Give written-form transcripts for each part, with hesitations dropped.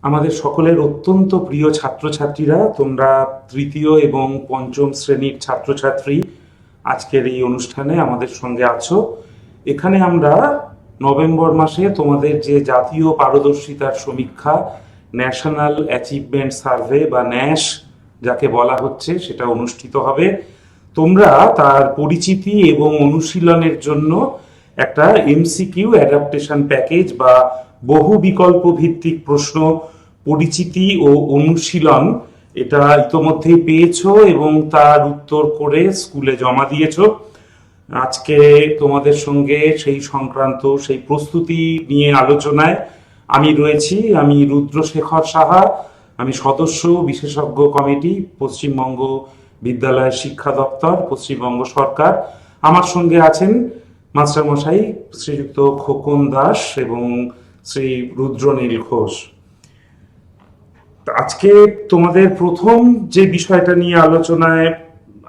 আমাদের সকলের অত্যন্ত প্রিয় ছাত্রছাত্রীরা, তোমরা তৃতীয় এবং পঞ্চম শ্রেণীর ছাত্রছাত্রী আজকের এই অনুষ্ঠানে আমাদের সঙ্গে আছো। এখানে আমরা নভেম্বর মাসে তোমাদের যে জাতীয় পারদর্শিতার সমীক্ষা, ন্যাশনাল অ্যাচিভমেন্ট সার্ভে বা ন্যাশ যাকে বলা হচ্ছে, সেটা অনুষ্ঠিত হবে। তোমরা তার পরিচিতি এবং অনুশীলনের জন্য একটা এমসিকিউ অ্যাডাপ্টেশন প্যাকেজ বা বহু বিকল্প ভিত্তিক প্রশ্ন পরিচিতি ও অনুশীলন এটা ইতোমধ্যেই পেয়েছো এবং তার উত্তর করে স্কুলে জমা দিয়েছো। আজকে তোমাদের সঙ্গে সেই সংক্রান্ত সেই প্রস্তুতি নিয়ে আলোচনায় আমি রয়েছি। আমি রুদ্রশেখর সাহা, আমি সদস্য বিশেষজ্ঞ কমিটি, পশ্চিমবঙ্গ বিদ্যালয় শিক্ষা দপ্তর, পশ্চিমবঙ্গ সরকার। আমার সঙ্গে আছেন মাস্টারমশাই শ্রীযুক্ত খোকন দাস এবং শ্রী রুদ্রনীল ঘোষ। আজকে তোমাদের প্রথম যে বিষয়টা নিয়ে আলোচনায়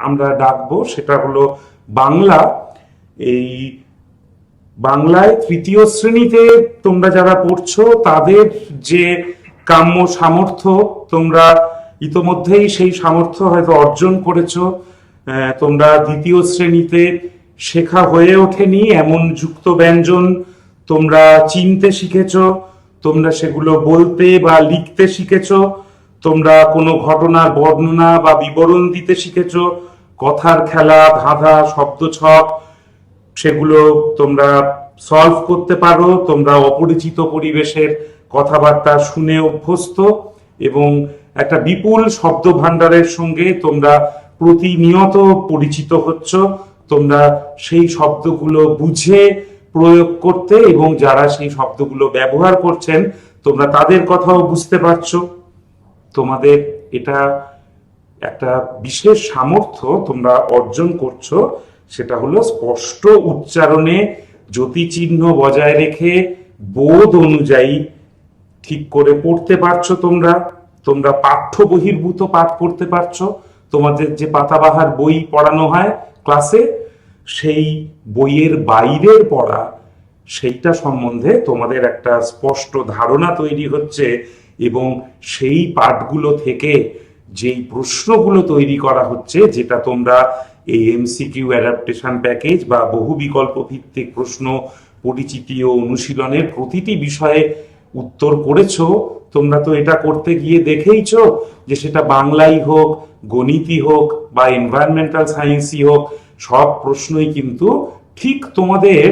আমরা ডাকবো সেটা হলো বাংলা। এই বাংলায় তৃতীয় শ্রেণীতে তোমরা যারা পড়ছো তাদের যে কাম্য সামর্থ্য, তোমরা ইতোমধ্যেই সেই সামর্থ্য হয়তো অর্জন করেছো। তোমরা দ্বিতীয় শ্রেণীতে শেখা হয়ে ওঠেনি এমন যুক্ত ব্যঞ্জন তোমরা চিনতে শিখেছো, তোমরা সেগুলো বলতে বা লিখতে শিখেছো, তোমরা কোনো ঘটনার বর্ণনা বা বিবরণ দিতে শিখেছো, কথার খেলা, ধাঁধা, শব্দছক সেগুলো তোমরা সলভ করতে পারো, তোমরা অপরিচিত পরিবেশের কথাবার্তা শুনে অভ্যস্ত এবং একটা বিপুল শব্দ ভাণ্ডারের সঙ্গে তোমরা প্রতিনিয়ত পরিচিত হচ্ছ। তোমরা সেই শব্দগুলো বুঝে প্রয়োগ করতে এবং যারা সেই শব্দগুলো ব্যবহার করছেন তোমরা তাদের কথাও বুঝতে পারছো। তোমাদের এটা একটা বিশেষ সামর্থ্য তোমরা অর্জন করছো, সেটা হলো স্পষ্ট উচ্চারণে যতিচিহ্ন বজায় রেখে বোধ অনুযায়ী ঠিক করে পড়তে পারছো। তোমরা তোমরা পাঠ্য বহির্ভূত পাঠ করতে পারছো। তোমাদের যে পাতাবাহার বই পড়ানো হয় ক্লাসে, সেই বইয়ের বাইরের পড়া সেইটা সম্বন্ধে তোমাদের একটা স্পষ্ট ধারণা তৈরি হচ্ছে এবং সেই পাঠগুলো থেকে যেই প্রশ্নগুলো তৈরি করা হচ্ছে, যেটা তোমরা এই এমসিকিউ অ্যাডাপ্টেশন প্যাকেজ বা বহু বিকল্প ভিত্তিক প্রশ্ন পরিচিতি ও অনুশীলনের প্রতিটি বিষয়ে উত্তর করেছো। তোমরা তো এটা করতে গিয়ে দেখেইছো যে সেটা বাংলাই হোক, গণিতই হোক বা এনভায়রনমেন্টাল সায়েন্সই হোক, সব প্রশ্নই কিন্তু ঠিক তোমাদের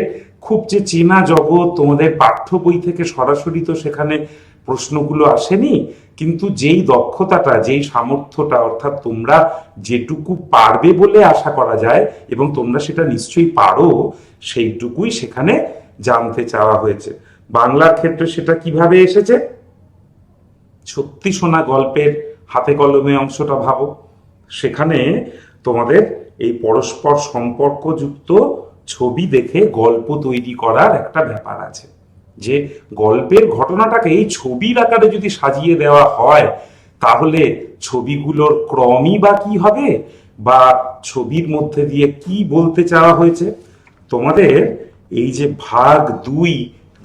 খুব যে চেনা জগৎ, তোমাদের পাঠ্য বই থেকে সরাসরি তো সেখানে প্রশ্নগুলো আসেনি, কিন্তু যেই দক্ষতাটা, যেই সামর্থ্যটা, অর্থাৎ তোমরা যেটুকু পারবে বলে আশা করা যায় এবং তোমরা সেটা নিশ্চয়ই পারো, সেইটুকুই সেখানে জানতে চাওয়া হয়েছে। বাংলার ক্ষেত্রে সেটা কিভাবে এসেছে? সত্যি শোনা গল্পের হাতে কলমে অংশটা ভাবো। সেখানে তোমাদের এই পরস্পর সম্পর্কযুক্ত ছবি দেখে গল্প তৈরি করার একটা ব্যাপার আছে, যে গল্পের ঘটনাটাকে এই ছবির আকারে যদি সাজিয়ে দেওয়া হয় তাহলে ছবিগুলোর ক্রমই বা কি হবে, বা ছবির মধ্যে দিয়ে কি বলতে চাওয়া হয়েছে। তোমাদের এই যে ভাগ 2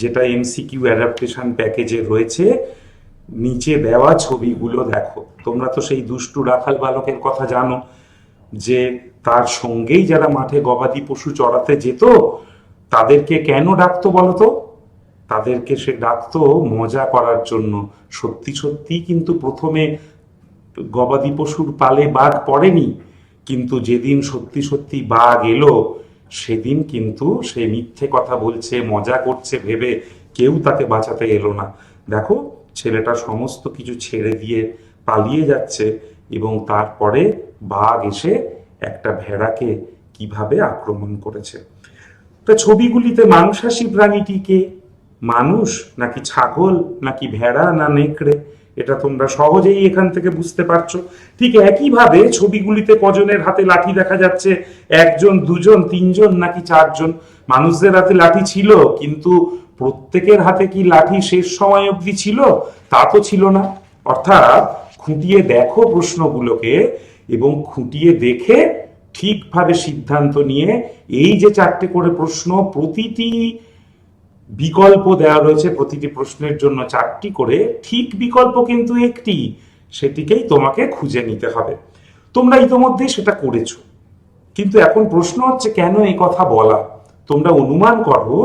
যেটা এমসিকিউ অ্যাডাপ্টেশন প্যাকেজে রয়েছে, নিচে দেওয়া ছবিগুলো দেখো। তোমরা তো সেই দুষ্টু রাখাল বালকের কথা জানো, যে তার সঙ্গেই যারা মাঠে গবাদি পশু চড়াতে যেত তাদেরকে কেন ডাকতো বলতো? তাদেরকে সে ডাকতো মজা করার জন্য। সত্যি সত্যি কিন্তু প্রথমে গবাদি পশুর পালে বাঘ পড়েনি, কিন্তু যেদিন সত্যি সত্যি বাঘ এলো সেদিন কিন্তু সে মিথ্যে কথা বলছে, মজা করছে ভেবে কেউ তাকে বাঁচাতে এলো না। দেখো, ছেলেটা সমস্ত কিছু ছেড়ে দিয়ে পালিয়ে যাচ্ছে এবং তারপরে বাঘ এসে একটা ভেড়াকে কিভাবে আক্রমণ করেছে। তা ছবিগুলিতে মাংসাশী প্রাণীটি কে? মানুষ নাকি ছাগল নাকি ভেড়া না নেকড়ে? এটা তোমরা সহজেই এখান থেকে বুঝতে পারছো। ঠিক একইভাবে ছবিগুলিতে কজনের হাতে লাঠি দেখা যাচ্ছে? একজন, দুজন, তিনজন নাকি চারজন? মানুষদের হাতে লাঠি ছিল, কিন্তু প্রত্যেকের হাতে কি লাঠি শেষ সময় অবধি ছিল? তা তো ছিল না। অর্থাৎ খুঁটিয়ে দেখো প্রশ্নগুলোকে এবং খুঁটিয়ে দেখে ঠিকভাবে সিদ্ধান্ত নিয়ে এই যে 4টে করে প্রশ্ন, প্রতিটি বিকল্প দেওয়া রয়েছে প্রতিটি প্রশ্নের জন্য 4টি করে, ঠিক বিকল্প কিন্তু একটি, সেটিকেই তোমাকে খুঁজে নিতে হবে। তোমরা ইতোমধ্যেই সেটা করেছো, কিন্তু এখন প্রশ্ন হচ্ছে কেন এই কথা বলা। তোমরা অনুমান করো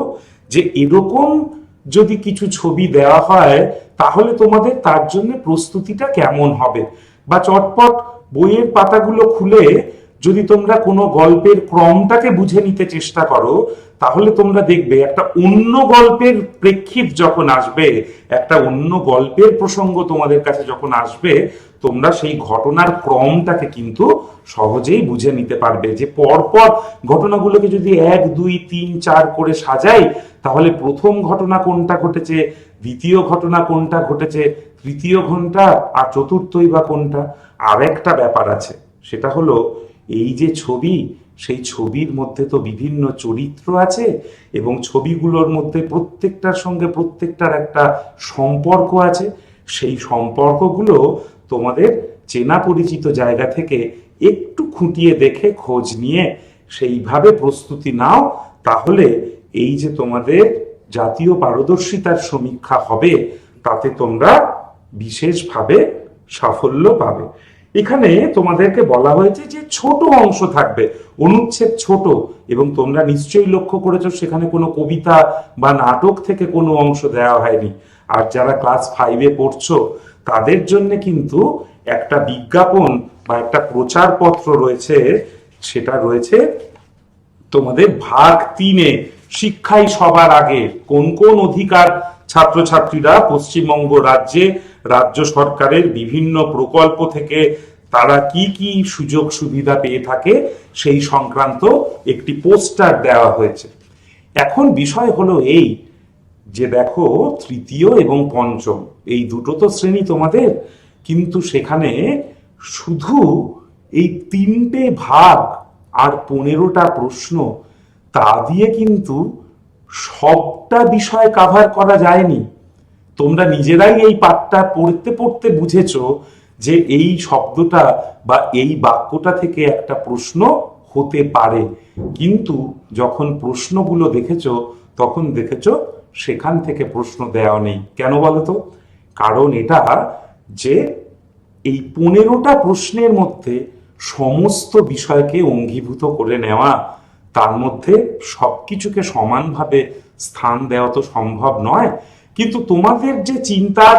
যে এরকম যদি কিছু ছবি দেওয়া হয় তাহলে তোমাদের তার জন্য প্রস্তুতিটা কেমন হবে, বা চটপট বইয়ের পাতাগুলো খুলে যদি তোমরা কোনো গল্পের ক্রমটাকে বুঝে নিতে চেষ্টা করো, তাহলে তোমরা দেখবে একটা অন্য গল্পের প্রেক্ষিত যখন আসবে, একটা অন্য গল্পের প্রসঙ্গ তোমাদের কাছে যখন আসবে, তোমরা সেই ঘটনার ক্রমটাকে কিন্তু সহজেই বুঝে নিতে পারবে। যে পরপর ঘটনাগুলোকে যদি 1 2 3 4 করে সাজাই, তাহলে প্রথম ঘটনা কোনটা ঘটেছে, দ্বিতীয় ঘটনা কোনটা ঘটেছে, তৃতীয় ঘটনা আর চতুর্থই বা কোনটা। আর একটা ব্যাপার আছে, সেটা হলো এই যে ছবি, সেই ছবির মধ্যে তো বিভিন্ন চরিত্র আছে, এবং ছবিগুলোর মধ্যে প্রত্যেকটার সঙ্গে প্রত্যেকটার একটা সম্পর্ক আছে। সেই সম্পর্কগুলো তোমাদের চেনা পরিচিত জায়গা থেকে একটু খুঁটিয়ে দেখে খোঁজ নিয়ে সেইভাবে প্রস্তুতি নাও, তাহলে এই যে তোমাদের জাতীয় পারদর্শিতার সমীক্ষা হবে, তাতে তোমরা বিশেষভাবে সাফল্য পাবে। এখানে তোমাদেরকে বলা হয়েছে যে ছোট অংশ থাকবে, অনুচ্ছেদ ছোট, এবং তোমরা নিশ্চয়ই লক্ষ্য করেছো সেখানে কোনো কবিতা বা নাটক থেকে কোনো অংশ দেওয়া হয়নি। আর যারা ক্লাস 5-এ পড়ছো তাদের জন্য কিন্তু একটা বিজ্ঞাপন বা একটা প্রচারপত্র রয়েছে, সেটা রয়েছে তোমাদের ভাগ 3-এ, শিক্ষাই সবার আগে। কোন কোন অধিকার ছাত্রছাত্রীরা পশ্চিমবঙ্গ রাজ্যে রাজ্য সরকারের বিভিন্ন প্রকল্প থেকে তারা কি কি সুযোগ সুবিধা পেয়ে থাকে, সেই সংক্রান্ত একটি পোস্টার দেওয়া হয়েছে। এখন বিষয় হলো এই যে দেখো, তৃতীয় এবং পঞ্চম এই দুটো তো শ্রেণী তোমাদের, কিন্তু সেখানে শুধু এই 3টে ভাগ আর 15টা প্রশ্ন, তা দিয়ে কিন্তু সবটা বিষয় কাভার করা যায়নি। তোমরা নিজেরাই এই পাঠটা পড়তে পড়তে বুঝেছো যে এই শব্দটা বা এই বাক্যটা থেকে একটা প্রশ্ন হতে পারে, কিন্তু যখন প্রশ্নগুলো দেখেছো তখন দেখেছো সেখান থেকে প্রশ্ন দেওয়া নেই। কেন বলো তো? কারণ এটা যে এই 15টা প্রশ্নের মধ্যে সমস্ত বিষয়কে অঙ্গীভূত করে নেওয়া, তার মধ্যে সবকিছুকে সমানভাবে স্থান দেওয়া তো সম্ভব নয়। কিন্তু তোমাদের যে চিন্তার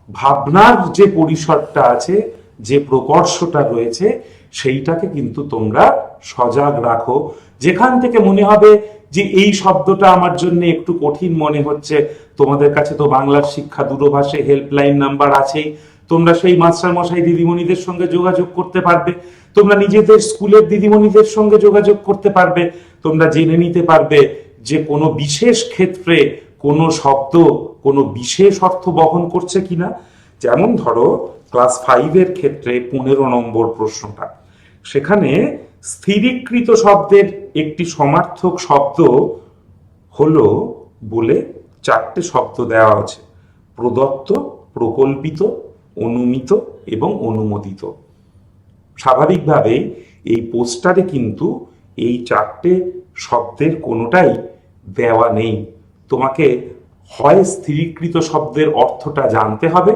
ভাবনার যে পরিসরটা আছে, যে প্রকর্ষটা রয়েছে, সেইটাকে কিন্তু তোমরা সজাগ রাখো। যেখান থেকে মনে হবে যে এই শব্দটা আমার জন্য একটু কঠিন মনে হচ্ছে, তোমাদের কাছে তো বাংলার শিক্ষা দূরভাষে হেল্পলাইন নাম্বার আছেই, তোমরা সেই মাস্টার মশাই দিদিমণিদের সঙ্গে যোগাযোগ করতে পারবে, তোমরা নিজেদের স্কুলের দিদিমণিদের সঙ্গে যোগাযোগ করতে পারবে, তোমরা জেনে নিতে পারবে যে কোনো বিশেষ ক্ষেত্রে কোনো শব্দ কোনো বিশেষ অর্থ বহন করছে কিনা। যেমন ধরো ক্লাস 5-এর ক্ষেত্রে 15 নম্বর প্রশ্নটা, সেখানে স্থিরীকৃত শব্দের একটি সমার্থক শব্দ হলো বলে 4টে শব্দ দেওয়া আছে: প্রদত্ত, প্রকল্পিত, অনুমিত এবং অনুমোদিত। স্বাভাবিকভাবেই এই পোস্টারে কিন্তু এই 4টে শব্দের কোনোটাই দেওয়া নেই। তোমাকে হয় স্থিরীকৃত শব্দের অর্থটা জানতে হবে,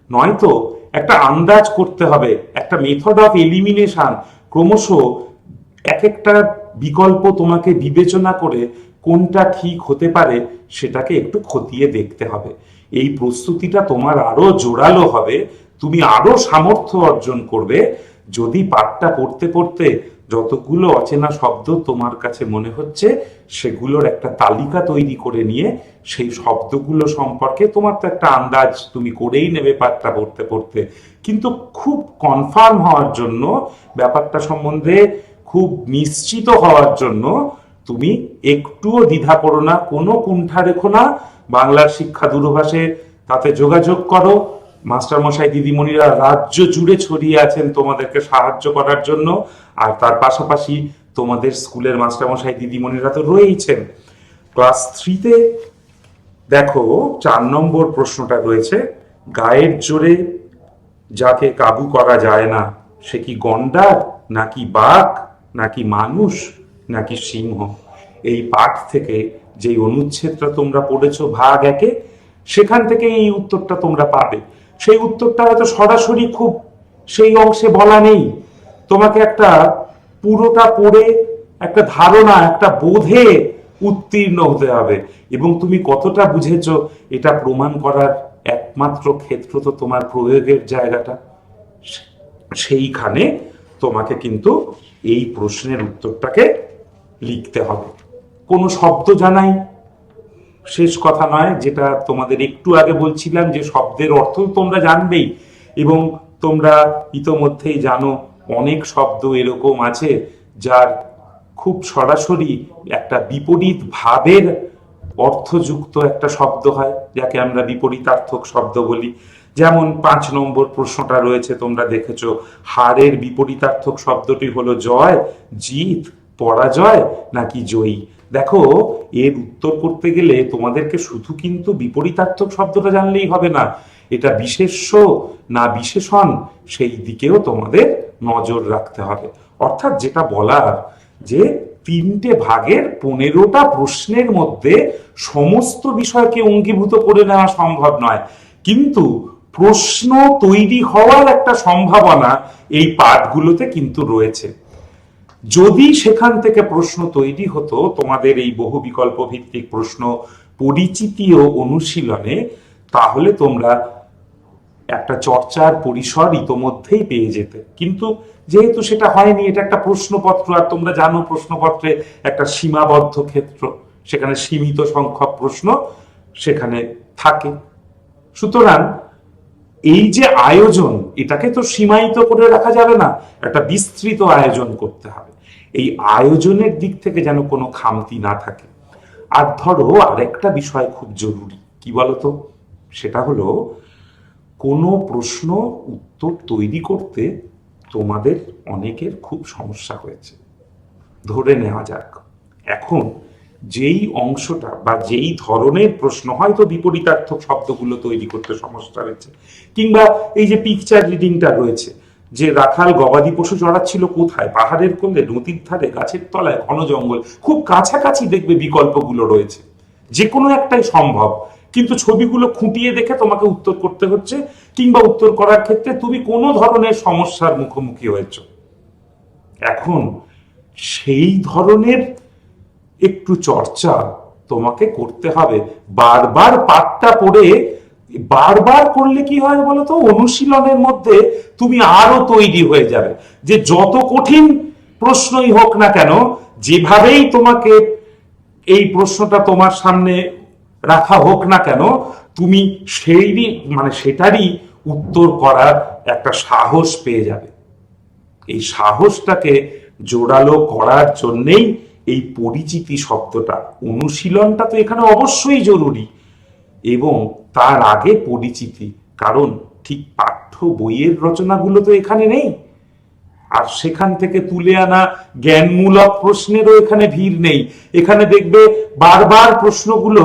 নয়তো একটা আন্দাজ করতে হবে, একটা মেথড অফ এলিমিনেশন, ক্রমশ এক একটা বিকল্প তোমাকে বিবেচনা করে কোনটা ঠিক হতে পারে সেটাকে একটু খতিয়ে দেখতে হবে। এই প্রস্তুতিটা তোমার আরো জোরালো হবে, তুমি আরো সামর্থ্য অর্জন করবে যদি পাঠটা পড়তে পড়তে যতগুলো অচেনা শব্দ তোমার কাছে মনে হচ্ছে সেগুলোর একটা তালিকা তৈরি করে নিয়ে সেই শব্দগুলো সম্পর্কে তোমার তো একটা আন্দাজ তুমি করেই নেবে পাঠটা পড়তে পড়তে, কিন্তু খুব কনফার্ম হওয়ার জন্য, ব্যাপারটা সম্বন্ধে খুব নিশ্চিত হওয়ার জন্য তুমি একটুও দ্বিধা করো না, কোনো কুণ্ঠা রেখো না। বাংলার শিক্ষা দূরভাষে তাতে যোগাযোগ করো। মাস্টারমশাই দিদিমণিরা রাজ্য জুড়ে ছড়িয়ে আছেন তোমাদেরকে সাহায্য করার জন্য, আর তার পাশাপাশি তোমাদের স্কুলের মাস্টারমশাই দিদিমণিরা তো রয়েইছেন। ক্লাস 3-তে দেখো 4 নম্বর প্রশ্নটা রয়েছে: গায়ের জোরে যাকে কাবু করা যায় না, সে কি গন্ডার, নাকি বাঘ, নাকি মানুষ, নাকি সিংহ? এই পাঠ থেকে যেই অনুচ্ছেদটা তোমরা পড়েছো ভাগ 1-এ, সেখান থেকে এই উত্তরটা তোমরা পাবে। সেই উত্তরটা হয়তো সরাসরি খুব সেই অংশে বলা নেই, তোমাকে একটা পুরোটা পড়ে একটা ধারণা, একটা বোধে উত্তীর্ণ হতে হবে। এবং তুমি কতটা বুঝেছো এটা প্রমাণ করার একমাত্র ক্ষেত্র তো তোমার প্রয়োগের জায়গাটা। সেইখানে তোমাকে কিন্তু এই প্রশ্নের উত্তরটাকে লিখতে হবে। কোনো শব্দ জানাই শেষ কথা নয়, যেটা তোমাদের একটু আগে বলছিলাম যে শব্দের অর্থ তোমরা জানবেই, এবং তোমরা ইতোমধ্যেই জানো অনেক শব্দ এরকম আছে যার খুব সরাসরি একটা বিপরীত ভাবের অর্থযুক্ত একটা শব্দ হয়, যাকে আমরা বিপরীতার্থক শব্দ বলি। যেমন 5 নম্বর প্রশ্নটা রয়েছে, তোমরা দেখেছো হারের বিপরীতার্থক শব্দটি হলো জয়, জিত, পরাজয় নাকি জয়ী। দেখো, এর উত্তর করতে গেলে তোমাদেরকে শুধু কিন্তু বিপরীতার্থক শব্দটা জানলেই হবে না, এটা বিশেষ্য না বিশেষণ সেই দিকেও তোমাদের নজর রাখতে হবে। অর্থাৎ যেটা বলার যে 3টে ভাগের 15টা প্রশ্নের মধ্যে সমস্ত বিষয়কে অঙ্গীভূত করে নেওয়া সম্ভব নয়, কিন্তু প্রশ্ন তৈরি হওয়ার একটা সম্ভাবনা এই পাঠগুলোতে কিন্তু রয়েছে। যদি সেখান থেকে প্রশ্ন তৈরি হতো তোমাদের এই বহু বিকল্প ভিত্তিক প্রশ্ন পরিচিতি ও অনুশীলনে, তাহলে তোমরা একটা চর্চার পরিসর ইতোমধ্যেই পেয়ে যেতে। কিন্তু যেহেতু সেটা হয়নি, এটা একটা প্রশ্নপত্র, আর তোমরা জানো প্রশ্নপত্রে একটা সীমাবদ্ধ ক্ষেত্র, সেখানে সীমিত সংখ্যক প্রশ্ন সেখানে থাকে। সুতরাং এই যে আয়োজন, এটাকে তো সীমায়িত করে রাখা যাবে না, একটা বিস্তৃত আয়োজন করতে হবে। এই আয়োজনের দিক থেকে যেন কোনো খামতি না থাকে। আর ধরো আরেকটা বিষয় খুব জরুরি, কি বলতো, সেটা হলো কোনো প্রশ্ন উত্তর তৈরি করতে তোমাদের অনেকের খুব সমস্যা হয়েছে। ধরে নেওয়া যাক এখন যেই অংশটা বা যেই ধরনের প্রশ্ন, হয়তো বিপরীতার্থক শব্দগুলো তৈরি করতে সমস্যা হয়েছে, কিংবা এই যে পিকচার রিডিংটা রয়েছে, যে রাখাল গবাদি পশু চড়াচ্ছিল কোথায়, পাহাড়ের কোলে, নদীর ধারে, গাছের তলায়, ঘন জঙ্গল, খুব কাছাকাছি দেখবে বিকল্পগুলো রয়েছে, যে কোনো একটাই সম্ভব, কিন্তু ছবিগুলো খুঁটিয়ে দেখে তোমাকে উত্তর করতে হচ্ছে, কিংবা উত্তর করার ক্ষেত্রে তুমি কোনো ধরনের সমস্যার মুখোমুখি হয়েছ। এখন সেই ধরনের একটু চর্চা তোমাকে করতে হবে। বারবার পাঠটা পড়ে বারবার করলে কি হয় বলতো, অনুশীলনের মধ্যে তুমি আরো তৈরি হয়ে যাবে, যে যত কঠিন প্রশ্নই হোক না কেন, যেভাবেই তোমাকে এই প্রশ্নটা তোমার সামনে রাখা হোক না কেন, তুমি সেটারই উত্তর করার একটা সাহস পেয়ে যাবে। এই সাহসটাকে জোরালো করার জন্যেই এই পরিচিতি শব্দটা, অনুশীলনটা তো এখানে অবশ্যই জরুরি, এবং তার আগে পরিচিতি, কারণ ঠিক পাঠ্য বইয়ের রচনাগুলো তো এখানে নেই, আর সেখান থেকে তুলে আনা জ্ঞানমূলক প্রশ্নেরও এখানে ভিড় নেই। এখানে দেখবে বারবার প্রশ্নগুলো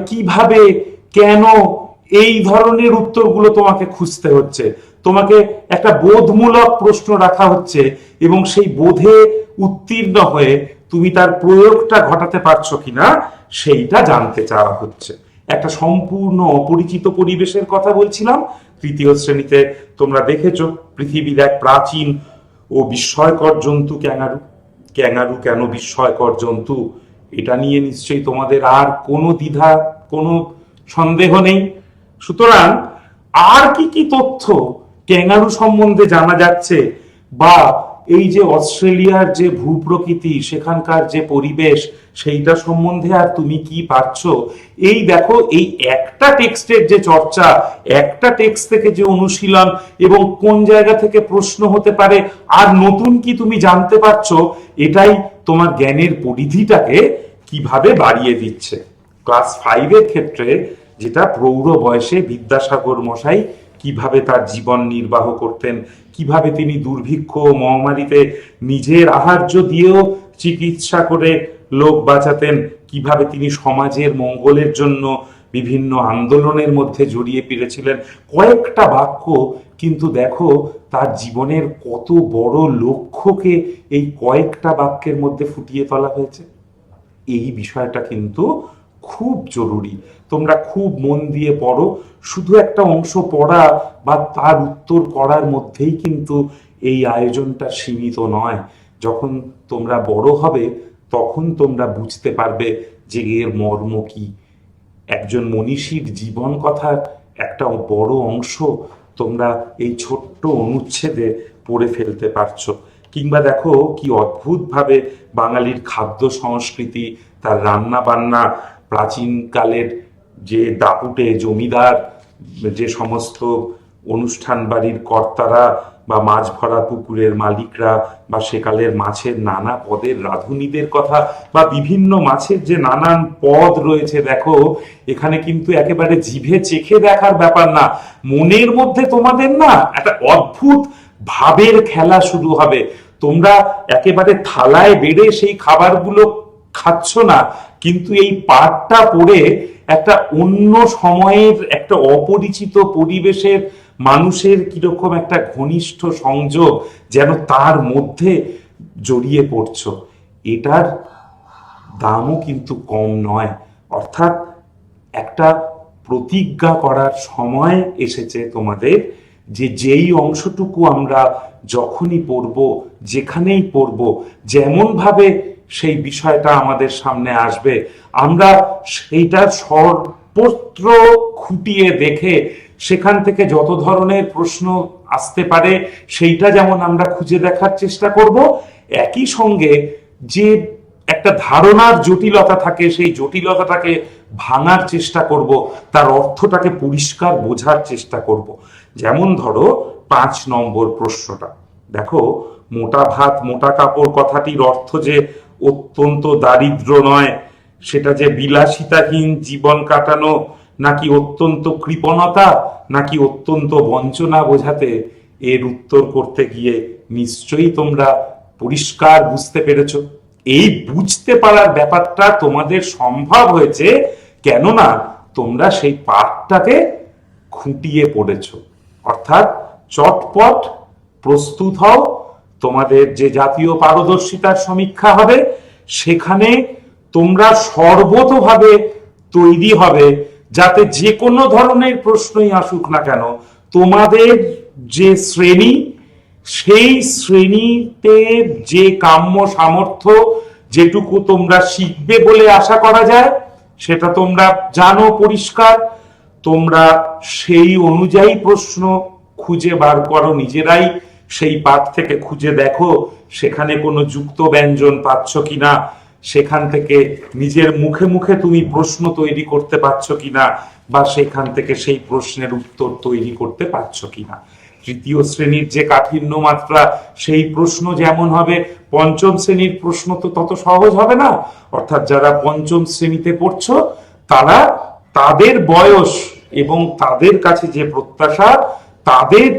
কিভাবে, কেন, এই ধরনের উত্তরগুলো তোমাকে খুঁজতে হচ্ছে। তোমাকে একটা বোধমূলক প্রশ্ন রাখা হচ্ছে, এবং সেই বোধে উত্তীর্ণ হয়ে তুমি তার প্রয়োগটা ঘটাতে পারছো কিনা সেইটা জানতে চাওয়া হচ্ছে। একটা সম্পূর্ণ অপরিচিত পরিবেশের কথা বলছিলাম। 3য় শ্রেণীতে তোমরা দেখেছো পৃথিবীর এক প্রাচীন ও বিস্ময়কর জন্তু ক্যাঙ্গারু। ক্যাঙ্গারু কেন বিস্ময়কর জন্তু, এটা নিয়ে নিশ্চয়ই তোমাদের আর কোনো দ্বিধা, কোনো সন্দেহ নেই। সুতরাং আর কি কি তথ্য ক্যাঙ্গারু সম্বন্ধে জানা যাচ্ছে, বা এই যে অস্ট্রেলিয়ার যে ভূপ্রকৃতি, সেখানকার যে পরিবেশ, সেইটা সম্বন্ধে আর তুমি কি পাচ্ছো, এই দেখো, এই একটা টেক্সটের যে চর্চা, একটা টেক্সট থেকে যে অনুশীলন, এবং কোন জায়গা থেকে প্রশ্ন হতে পারে, আর নতুন কি তুমি জানতে পারছো, এটাই তোমার জ্ঞানের পরিধিটাকে কিভাবে বাড়িয়ে দিচ্ছে। ক্লাস 5-এর ক্ষেত্রে, যেটা প্রৌঢ় বয়সে বিদ্যাসাগর মশাই কিভাবে তার জীবন নির্বাহ করতেন, কিভাবে তিনি দুর্ভিক্ষ মহামারীতে নিজের আহার্য দিয়েও চিকিৎসা করে লোক বাঁচাতেন, কিভাবে তিনি সমাজের মঙ্গলের জন্য বিভিন্ন আন্দোলনের মধ্যে জড়িয়ে পড়েছিলেন, কয়েকটা বাক্য কিন্তু দেখো তার জীবনের কত বড় লক্ষ্যকে এই কয়েকটা বাক্যের মধ্যে ফুটিয়ে তোলা হয়েছে। এই বিষয়টা কিন্তু খুব জরুরি। তোমরা খুব মন দিয়ে পড়ো। শুধু একটা অংশ পড়া বা তার উত্তর করার মধ্যেই কিন্তু এই আয়োজনটা সীমিত নয়। যখন তোমরা বড় হবে তখন তোমরা বুঝতে পারবে যে এর মর্ম কি। একজন মনীষীর জীবন কথার একটা বড় অংশ তোমরা এই ছোট্ট অনুচ্ছেদে পড়ে ফেলতে পারছো। কিংবা দেখো কি অদ্ভুতভাবে বাঙালির খাদ্য সংস্কৃতি, তার রান্না বান্না, প্রাচীনকালের যে দাপুটে জমিদার, যে সমস্ত অনুষ্ঠান বাড়ির কর্তারা বা মাছ ভরা পুকুরের মালিকরা বা সেকালের মাছের নানা পদের রাঁধুনিদের কথা, বা বিভিন্ন মাছের যে নানান পদ রয়েছে, দেখো এখানে কিন্তু একেবারে জিভে চেখে দেখার ব্যাপার না, মনের মধ্যে তোমাদের না একটা অদ্ভুত ভাবের খেলা শুরু হবে। তোমরা একেবারে থালায় বেড়ে সেই খাবারগুলো খাচ্ছ না, কিন্তু এই পাঠটা পড়ে একটা অন্য সময়ের একটা অপরিচিত পরিবেশের মানুষের কিরকম একটা ঘনিষ্ঠ সংযোগ যেন তার মধ্যে জড়িয়ে পড়ছো। এটার দামও কিন্তু কম নয়। অর্থাৎ একটা প্রতিজ্ঞা করার সময় এসেছে তোমাদের, যে যেই অংশটুকু আমরা যখনই পড়ব, যেখানেই পড়ব, যেমন ভাবে সেই বিষয়টা আমাদের সামনে আসবে, আমরা সেইটা সর্বত্র খুঁটিয়ে দেখে সেখান থেকে যত ধরনের প্রশ্ন আসতে পারে সেইটা যেমন আমরা খুঁজে দেখার চেষ্টা করব, একই সঙ্গে যে একটা ধারণার জটিলতা থাকে সেই জটিলতাটাকে ভাঙার চেষ্টা করব, তার অর্থটাকে পরিষ্কার বোঝার চেষ্টা করব। যেমন ধরো 5 নম্বর প্রশ্নটা দেখো, মোটা ভাত মোটা কাপড় কথাটির অর্থ যে অত্যন্ত দারিদ্র নয়, সেটা যে বিলাসিতাহীন জীবন কাটানো, নাকি অত্যন্ত কৃপণতা, নাকি অত্যন্ত বঞ্চনা বোঝাতে, এর উত্তর করতে গিয়ে নিশ্চয়ই তোমরা পরিষ্কার বুঝতে পেরেছো। এই বুঝতে পারার ব্যাপারটা তোমাদের সম্ভব হয়েছে কেননা তোমরা সেই পাঠটাকে খুঁটিয়ে পড়েছো। অর্থাৎ চটপট প্রস্তুত হও, তোমাদের যে জাতীয় পারদর্শিতার সমীক্ষা হবে সেখানে তোমরা সর্বতোভাবে তৈরি হবে, যাতে যে কোনো ধরনের প্রশ্নই আসুক না কেন, তোমাদের যে শ্রেণী, সেই শ্রেণীতে যে কাম্য সামর্থ্য, যেটুকু তোমরা শিখবে বলে আশা করা যায় সেটা তোমরা জানো পরিষ্কার। তোমরা সেই অনুযায়ী প্রশ্ন খুঁজে বার করো নিজেরাই, সেই পাঠ থেকে খুঁজে দেখো সেখানে কোনো যুক্ত ব্যঞ্জন পাচ্ছ কিনা, সেখান থেকে নিজের মুখে মুখে তুমি প্রশ্ন তৈরি করতে পারছো কিনা, বা সেখান থেকে সেই প্রশ্নের উত্তর তৈরি করতে পারছো কিনা। তৃতীয় শ্রেণীর যে কাঠিন্য মাত্রা, সেই প্রশ্ন যেমন হবে, পঞ্চম শ্রেণীর প্রশ্ন তো তত সহজ হবে না। অর্থাৎ যারা পঞ্চম শ্রেণীতে পড়ছো তারা, তাদের বয়স এবং তাদের কাছে যে প্রত্যাশা, তাদের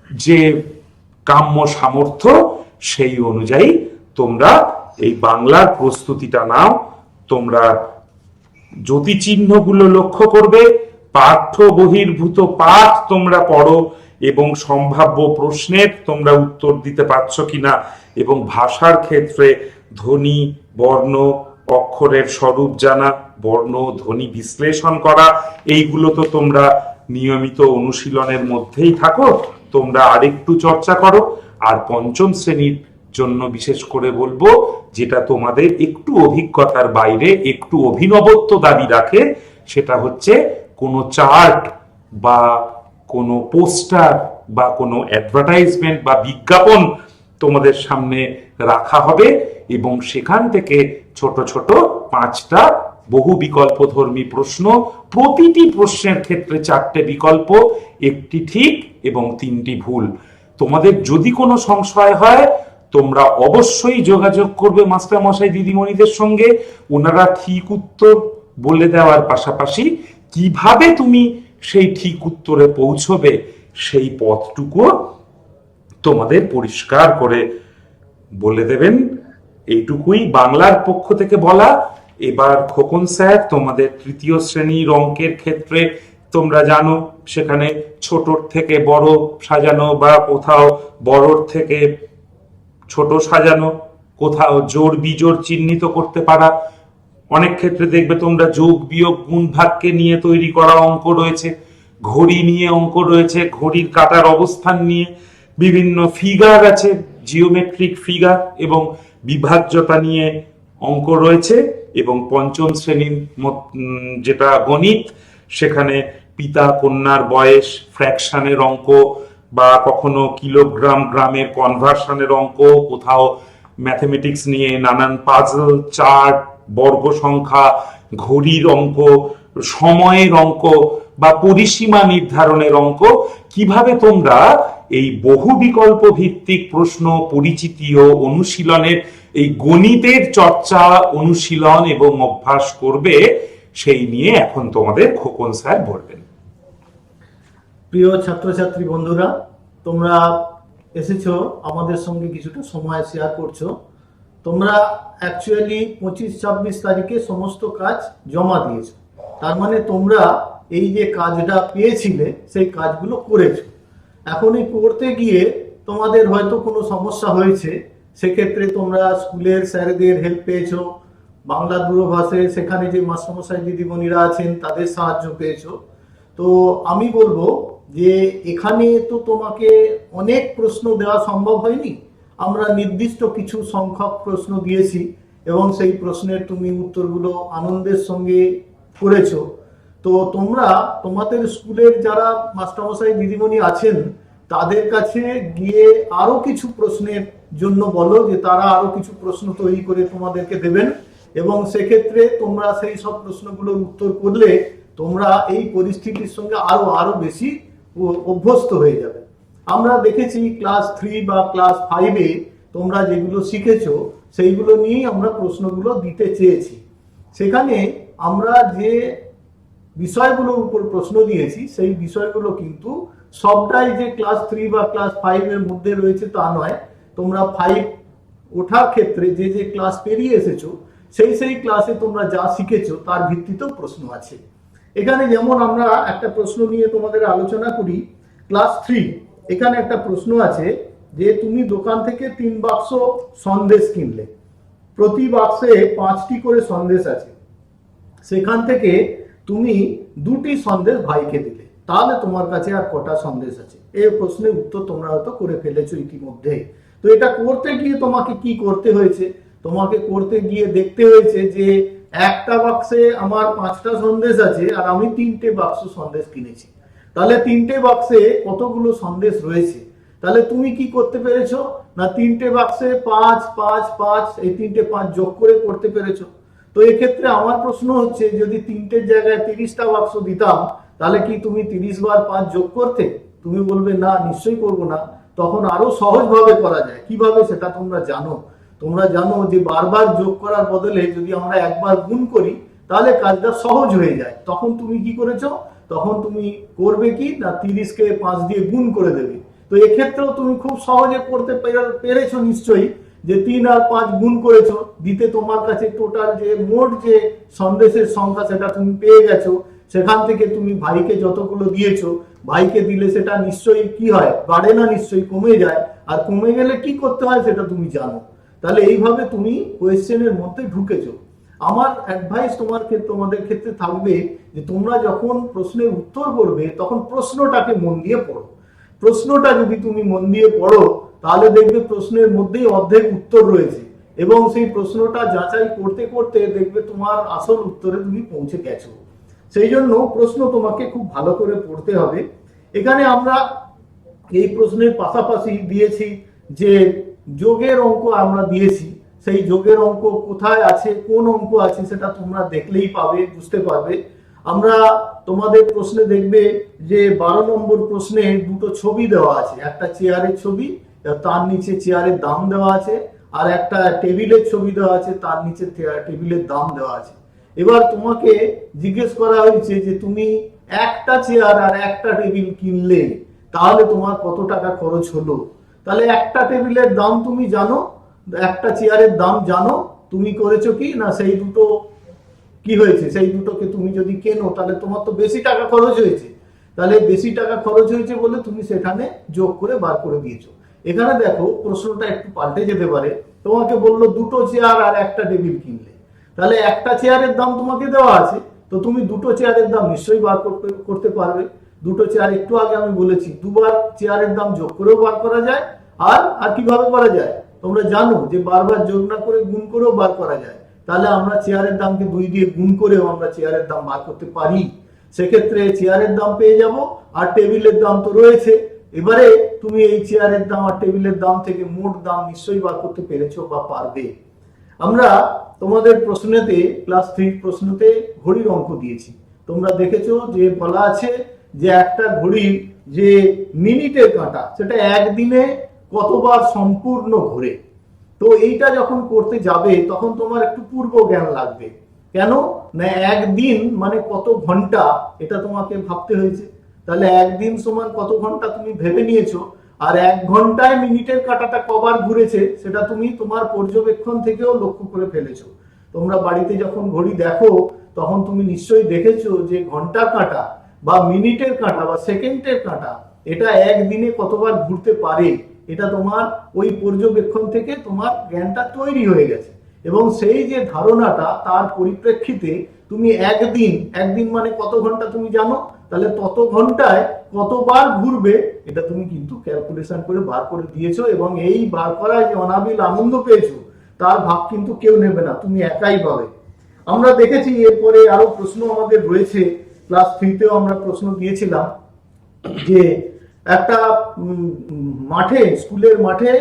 যে কাম্য সামর্থ্য, সেই অনুযায়ী তোমরা এই বাংলার প্রস্তুতিটা নাও। তোমরা জ্যোতিচিহ্নগুলো লক্ষ্য করবে, পাঠ্য বহির্ভূত পাঠ তোমরা পড়ো এবং সম্ভাব্য প্রশ্নের তোমরা উত্তর দিতে পারছো কিনা, এবং ভাষার ক্ষেত্রে ধ্বনি, বর্ণ, অক্ষরের স্বরূপ জানা, বর্ণ ধ্বনি বিশ্লেষণ করা, এইগুলো তো তোমরা নিয়মিত অনুশীলনের মধ্যেই থাকো, তোমরা আরেকটু চর্চা করো। আর পঞ্চম শ্রেণীর জন্য বিশেষ করে বলবো, যেটা তোমাদের একটু অভিজ্ঞতার বাইরে, একটু অভিনবত্ব দাবি রাখে, সেটা হচ্ছে কোনো চার্ট বা কোনো পোস্টার বা কোনো অ্যাডভার্টাইজমেন্ট বা বিজ্ঞাপন তোমাদের সামনে রাখা হবে, এবং সেখান থেকে ছোট ছোট 5টা বহু বিকল্পধর্মী প্রশ্ন, প্রতিটি প্রশ্নের ক্ষেত্রে 4টে বিকল্প, 1টি ঠিক এবং 3টি ভুল। তোমাদের যদি কোনো সংশয় হয় তোমরা অবশ্যই যোগাযোগ করবে মাস্টার মশাই দিদিমণিদের সঙ্গে। ওনারা ঠিক উত্তর বলে দেওয়ার পাশাপাশি কিভাবে তুমি সেই ঠিক উত্তরে পৌঁছবে সেই পথটুকু তোমাদের পরিষ্কার করে বলে দেবেন। এইটুকুই বাংলার পক্ষ থেকে বলা। এবার খোকন স্যার তোমাদের তৃতীয় শ্রেণীর অঙ্কের ক্ষেত্রে তোমরা জানো সেখানে ছোটর থেকে বড় সাজানো, বা কোথাও বড়র থেকে ছোট সাজানো, কোথাও জোড় বিজোড় চিহ্নিত করতে পারা, অনেক ক্ষেত্রে দেখবে তোমরা যোগ বিয়োগ গুণ ভাগকে নিয়ে তৈরি করা অঙ্ক রয়েছে, ঘড়ি নিয়ে অঙ্ক রয়েছে, ঘড়ির কাঁটার অবস্থান নিয়ে বিভিন্ন ফিগার আছে, জিওমেট্রিক ফিগার এবং বিভাজ্যতা নিয়ে অঙ্ক রয়েছে। এবং পঞ্চম শ্রেণীর যেটা গণিত, সেখানে পিতা কন্যার বয়স, ফ্র্যাকশনের অঙ্ক বা কখনো কিলোগ্রাম গ্রামের কনভার্সনের অঙ্ক, কোথাও ম্যাথমেটিক্স নিয়ে নানান পাজল, চার্ট, বর্গ সংখ্যা, ঘড়ির অঙ্ক, সময়ের অঙ্ক বা পরিসীমা নির্ধারণের অঙ্ক, কিভাবে তোমরা এই বহু বিকল্প ভিত্তিক প্রশ্ন পরিচিতি ও অনুশীলনের এই গণিতের চর্চা, অনুশীলন এবং অভ্যাস করবে, সেই নিয়ে এখন তোমাদের খোকন স্যার বলবেন। প্রিয় ছাত্রছাত্রী বন্ধুরা, তোমরা এসেছো আমাদের সঙ্গে কিছুটা সময় শেয়ার করছো। তোমরা অ্যাকচুয়ালি 25-26 তারিখে সমস্ত কাজ জমা দিয়েছো, তার মানে তোমরা এই যে কাজটা পেয়েছিলে সেই কাজগুলো করেছো। এখন এই করতে গিয়ে তোমাদের হয়তো কোনো সমস্যা হয়েছে, সেক্ষেত্রে তোমরা স্কুলের স্যারদের হেল্প পেয়েছো, বাংলা দূরভাষে সেখানে যে মাস্টারমশাই দিদিমণিরা আছেন তাদের সাহায্য পেয়েছো। তো আমি বলবো যে এখানে তো তোমাকে অনেক প্রশ্ন দেওয়া সম্ভব হয়নি, আমরা নির্দিষ্ট কিছু সংখ্যক প্রশ্ন দিয়েছি এবং সেই প্রশ্নের তুমি উত্তরগুলো আনন্দের সঙ্গে করেছো। তো তোমরা তোমাদের স্কুলের যারা মাস্টারমশাই দিদিমণি আছেন তাদের কাছে গিয়ে আরো কিছু প্রশ্নের জন্য বলো, যে তারা আরো কিছু প্রশ্ন তৈরি করে তোমাদেরকে দেবেন এবং সেক্ষেত্রে তোমরা সেই সব প্রশ্নগুলোর উত্তর করলে তোমরা এই পরিস্থিতির সঙ্গে আরো বেশি অভ্যস্ত হয়ে যাবে। আমরা দেখেছি ক্লাস 3 বা ক্লাস 5-এ তোমরা যেগুলো শিখেছো সেইগুলো নিয়েই আমরা প্রশ্নগুলো দিতে চেয়েছি। সেখানে আমরা যে বিষয়গুলোর উপর প্রশ্ন দিয়েছি সেই বিষয়গুলো কিন্তু সবটাই যে ক্লাস 3 বা ক্লাস 5-এর মধ্যে রয়েছে তা নয়। তোমরা 5 ওঠার ক্ষেত্রে যে যে ক্লাস পেরিয়ে এসেছো সেই ক্লাসে তোমরা যা শিখেছো তার ভিত্তিতেও প্রশ্ন আছে। এখানে যেমন আমরা একটা প্রশ্ন নিয়ে তোমাদের আলোচনা করি, ক্লাস 3 এখানে একটা প্রশ্ন আছে যে তুমি দোকান থেকে 3 বাক্স সন্দেশ কিনলে, প্রতি বাক্সে 5টি করে সন্দেশ আছে, সেখান থেকে তুমি 2টি সন্দেশ ভাইকে দিলে, তাহলে তোমার কাছে আর কটা সন্দেশ আছে? এই প্রশ্নের উত্তর তোমরা হয়তো করে ফেলেছো ইতিমধ্যে। তো এটা করতে গিয়ে তোমাকে কি করতে হয়েছে? তোমাকে করতে গিয়ে দেখতে হয়েছে যে একটা বাক্সে আমার 5টা সন্দেশ আছে আর আমি 3টে বাক্স সন্দেশ কিনেছি, তাহলে 3টে বাক্সে কতগুলো সন্দেশ রয়েছে? তাহলে তুমি কি করতে পেরেছো না 3টে বাক্সে 5 5 5 এই 3টে 5 যোগ করে করতে পেরেছো। তো এক্ষেত্রে আমার প্রশ্ন হচ্ছে, যদি 3টের জায়গায় 30টা বাক্স দিতাম তাহলে কি তুমি 30 বার 5 যোগ করতে? তুমি বলবে না, নিশ্চয়ই করবো না। তখন আরো সহজভাবে করা যায়। কিভাবে সেটা তোমরা জানো। তোমরা জানো যে বারবার যোগ করার বদলে যদি আমরা একবার গুণ করি তাহলে কাজটা সহজ হয়ে যায়। তখন তুমি কি করেছো? তখন তুমি করবে কি না 30কে 5 দিয়ে গুণ করে দেবে। তো এক্ষেত্রেও তুমি খুব সহজে করতে পেরেছো নিশ্চয়ই, যে 3 আর 5 গুণ করেছো, দিতে তোমার কাছে টোটাল যে মোট যে সন্দেশের সংখ্যা সেটা তুমি পেয়ে গেছো। সেখান থেকে তুমি ভাইকে যতগুলো দিয়েছো, ভাইকে দিলে সেটা নিশ্চয়ই কি হয়, বাড়ে না, নিশ্চয়ই কমে যায়। আর কমে গেলে কি করতে হয় সেটা তুমি জানো। তাহলে এইভাবে তুমি কোয়েশ্চেনের মধ্যে ঢুকেছো। আমার অ্যাডভাইস তোমাদের ক্ষেত্রে থাকবে যে তোমরা যখন প্রশ্নের উত্তর করবে তখন প্রশ্নটাকে মন দিয়ে পড়ো। প্রশ্নটা যদি তুমি মন দিয়ে পড়ো তাহলে দেখবে প্রশ্নের মধ্যেই অর্ধেক উত্তর রয়েছে এবং সেই প্রশ্নটা যাচাই করতে করতে দেখবে তোমার আসল উত্তরে তুমি পৌঁছে গেছো। সেই জন্য প্রশ্ন তোমাকে খুব ভালো করে পড়তে হবে। এখানে আমরা এই প্রশ্নের পাশাপাশি দিয়েছি যে যোগের অঙ্ক আমরা দিয়েছি। সেই যোগের অঙ্ক কোথায় আছে, কোন অঙ্ক আছে সেটা তোমরা দেখলেই পাবে, বুঝতে পারবে। আমরা তোমাদের প্রশ্নে দেখবে যে 12 নম্বর প্রশ্নে দুটো ছবি দেওয়া আছে, একটা চেয়ারের ছবি, তার নিচে চেয়ারের দাম দেওয়া আছে, আর একটা টেবিলের ছবি দেওয়া আছে, তার নিচে টেবিলের দাম দেওয়া আছে। এবার তোমাকে জিজ্ঞেস করা হয়েছে যে তুমি একটা চেয়ার আর একটা টেবিল কিনলে তাহলে তোমার কত টাকা খরচ হলো। তাহলে একটা টেবিলের দাম তুমি জানো, একটা চেয়ারের দাম জানো, তুমি করেছো কি না সেই দুটো কি হয়েছে, সেই দুটোকে তুমি যদি কেনো তাহলে তোমার তো বেশি টাকা খরচ হয়েছে। তাহলে বেশি টাকা খরচ হয়েছে বলে তুমি সেখানে যোগ করে বার করে দিয়েছো। এখানে দেখো প্রশ্নটা একটু পাল্টে যেতে পারে, তোমাকে বললো দুটো চেয়ার আর একটা টেবিল কিনলে, তাহলে একটা চেয়ারের দাম তোমাকে দেওয়া আছে, তো তুমি দুটো চেয়ারের দাম নিশ্চয়ই বার করতে পারবে। দুটো চেয়ার একটু আগে আমি বলেছি, দুবার চেয়ারের দাম যোগ করেও বার করা যায়। আর আর কিভাবে করা যায় তোমরা জানো, যে বারবার যোগ না করে গুণ করেও বার করা যায়। তাহলে আমরা চেয়ারের দামকে 2 দিয়ে গুণ করেও আমরা চেয়ারের দাম বার করতে পারি। সেক্ষেত্রে চেয়ারের দাম পেয়ে যাব, আর টেবিলের দাম তো রয়েছে। এবারে তুমি এই চেয়ারের দাম আর টেবিলের দাম থেকে মোট দাম নিশ্চয়ই বার করতে পেরেছো বা পারবে। আমরা তোমাদের প্রশ্নেতে ক্লাস 3 প্রশ্নতে ঘড়ির অঙ্ক দিয়েছি। তোমরা দেখেছো যে বলা আছে যে একটা ঘড়ির যে মিনিটের কাঁটা সেটা একদিনে কতবার সম্পূর্ণ ঘোরে। তো এইটা যখন করতে যাবে তখন তোমার একটু পূর্ব জ্ঞান লাগবে। কেন না, একদিন মানে কত ঘন্টা এটা তোমাকে ভাবতে হয়েছে। তাহলে একদিন সমান কত ঘন্টা তুমি ভেবে নিয়েছো, আর 1 ঘন্টায় মিনিটের কাঁটাটা কবার ঘুরেছে সেটা তুমি তোমার পর্যবেক্ষণ থেকেও লক্ষ্য করে ফেলেছো। তোমরা বাড়িতে যখন ঘড়ি দেখো তখন তুমি নিশ্চয়ই দেখেছো যে ঘন্টার কাঁটা বা মিনিটের কাঁটা বা সেকেন্ডের কাঁটা এটা একদিনে কতবার ঘুরতে পারে, এটা তোমার ওই পর্যবেক্ষণ থেকে তোমার জ্ঞানটা তৈরি হয়ে গেছে। এবং সেই যে ধারণাটা তার পরিপ্রেক্ষিতে তুমি একদিন মানে কত ঘন্টা তুমি জানো, তাহলে তত ঘন্টায় কতবার ঘুরবে এটা তুমি কিন্তু ক্যালকুলেশন করে বার করে দিয়েছো। এবং এই বার করায় যে অনাবিল আনন্দ পেয়েছো তার ভাগ কিন্তু কেউ নেবে না, তুমি একাই পাবে। আমরা দেখেছি এরপরে আরো প্রশ্ন আমাদের রয়েছে। ক্লাস 3তেও আমরা প্রশ্ন দিয়েছিলাম যে একটা মাঠে, স্কুলের মাঠে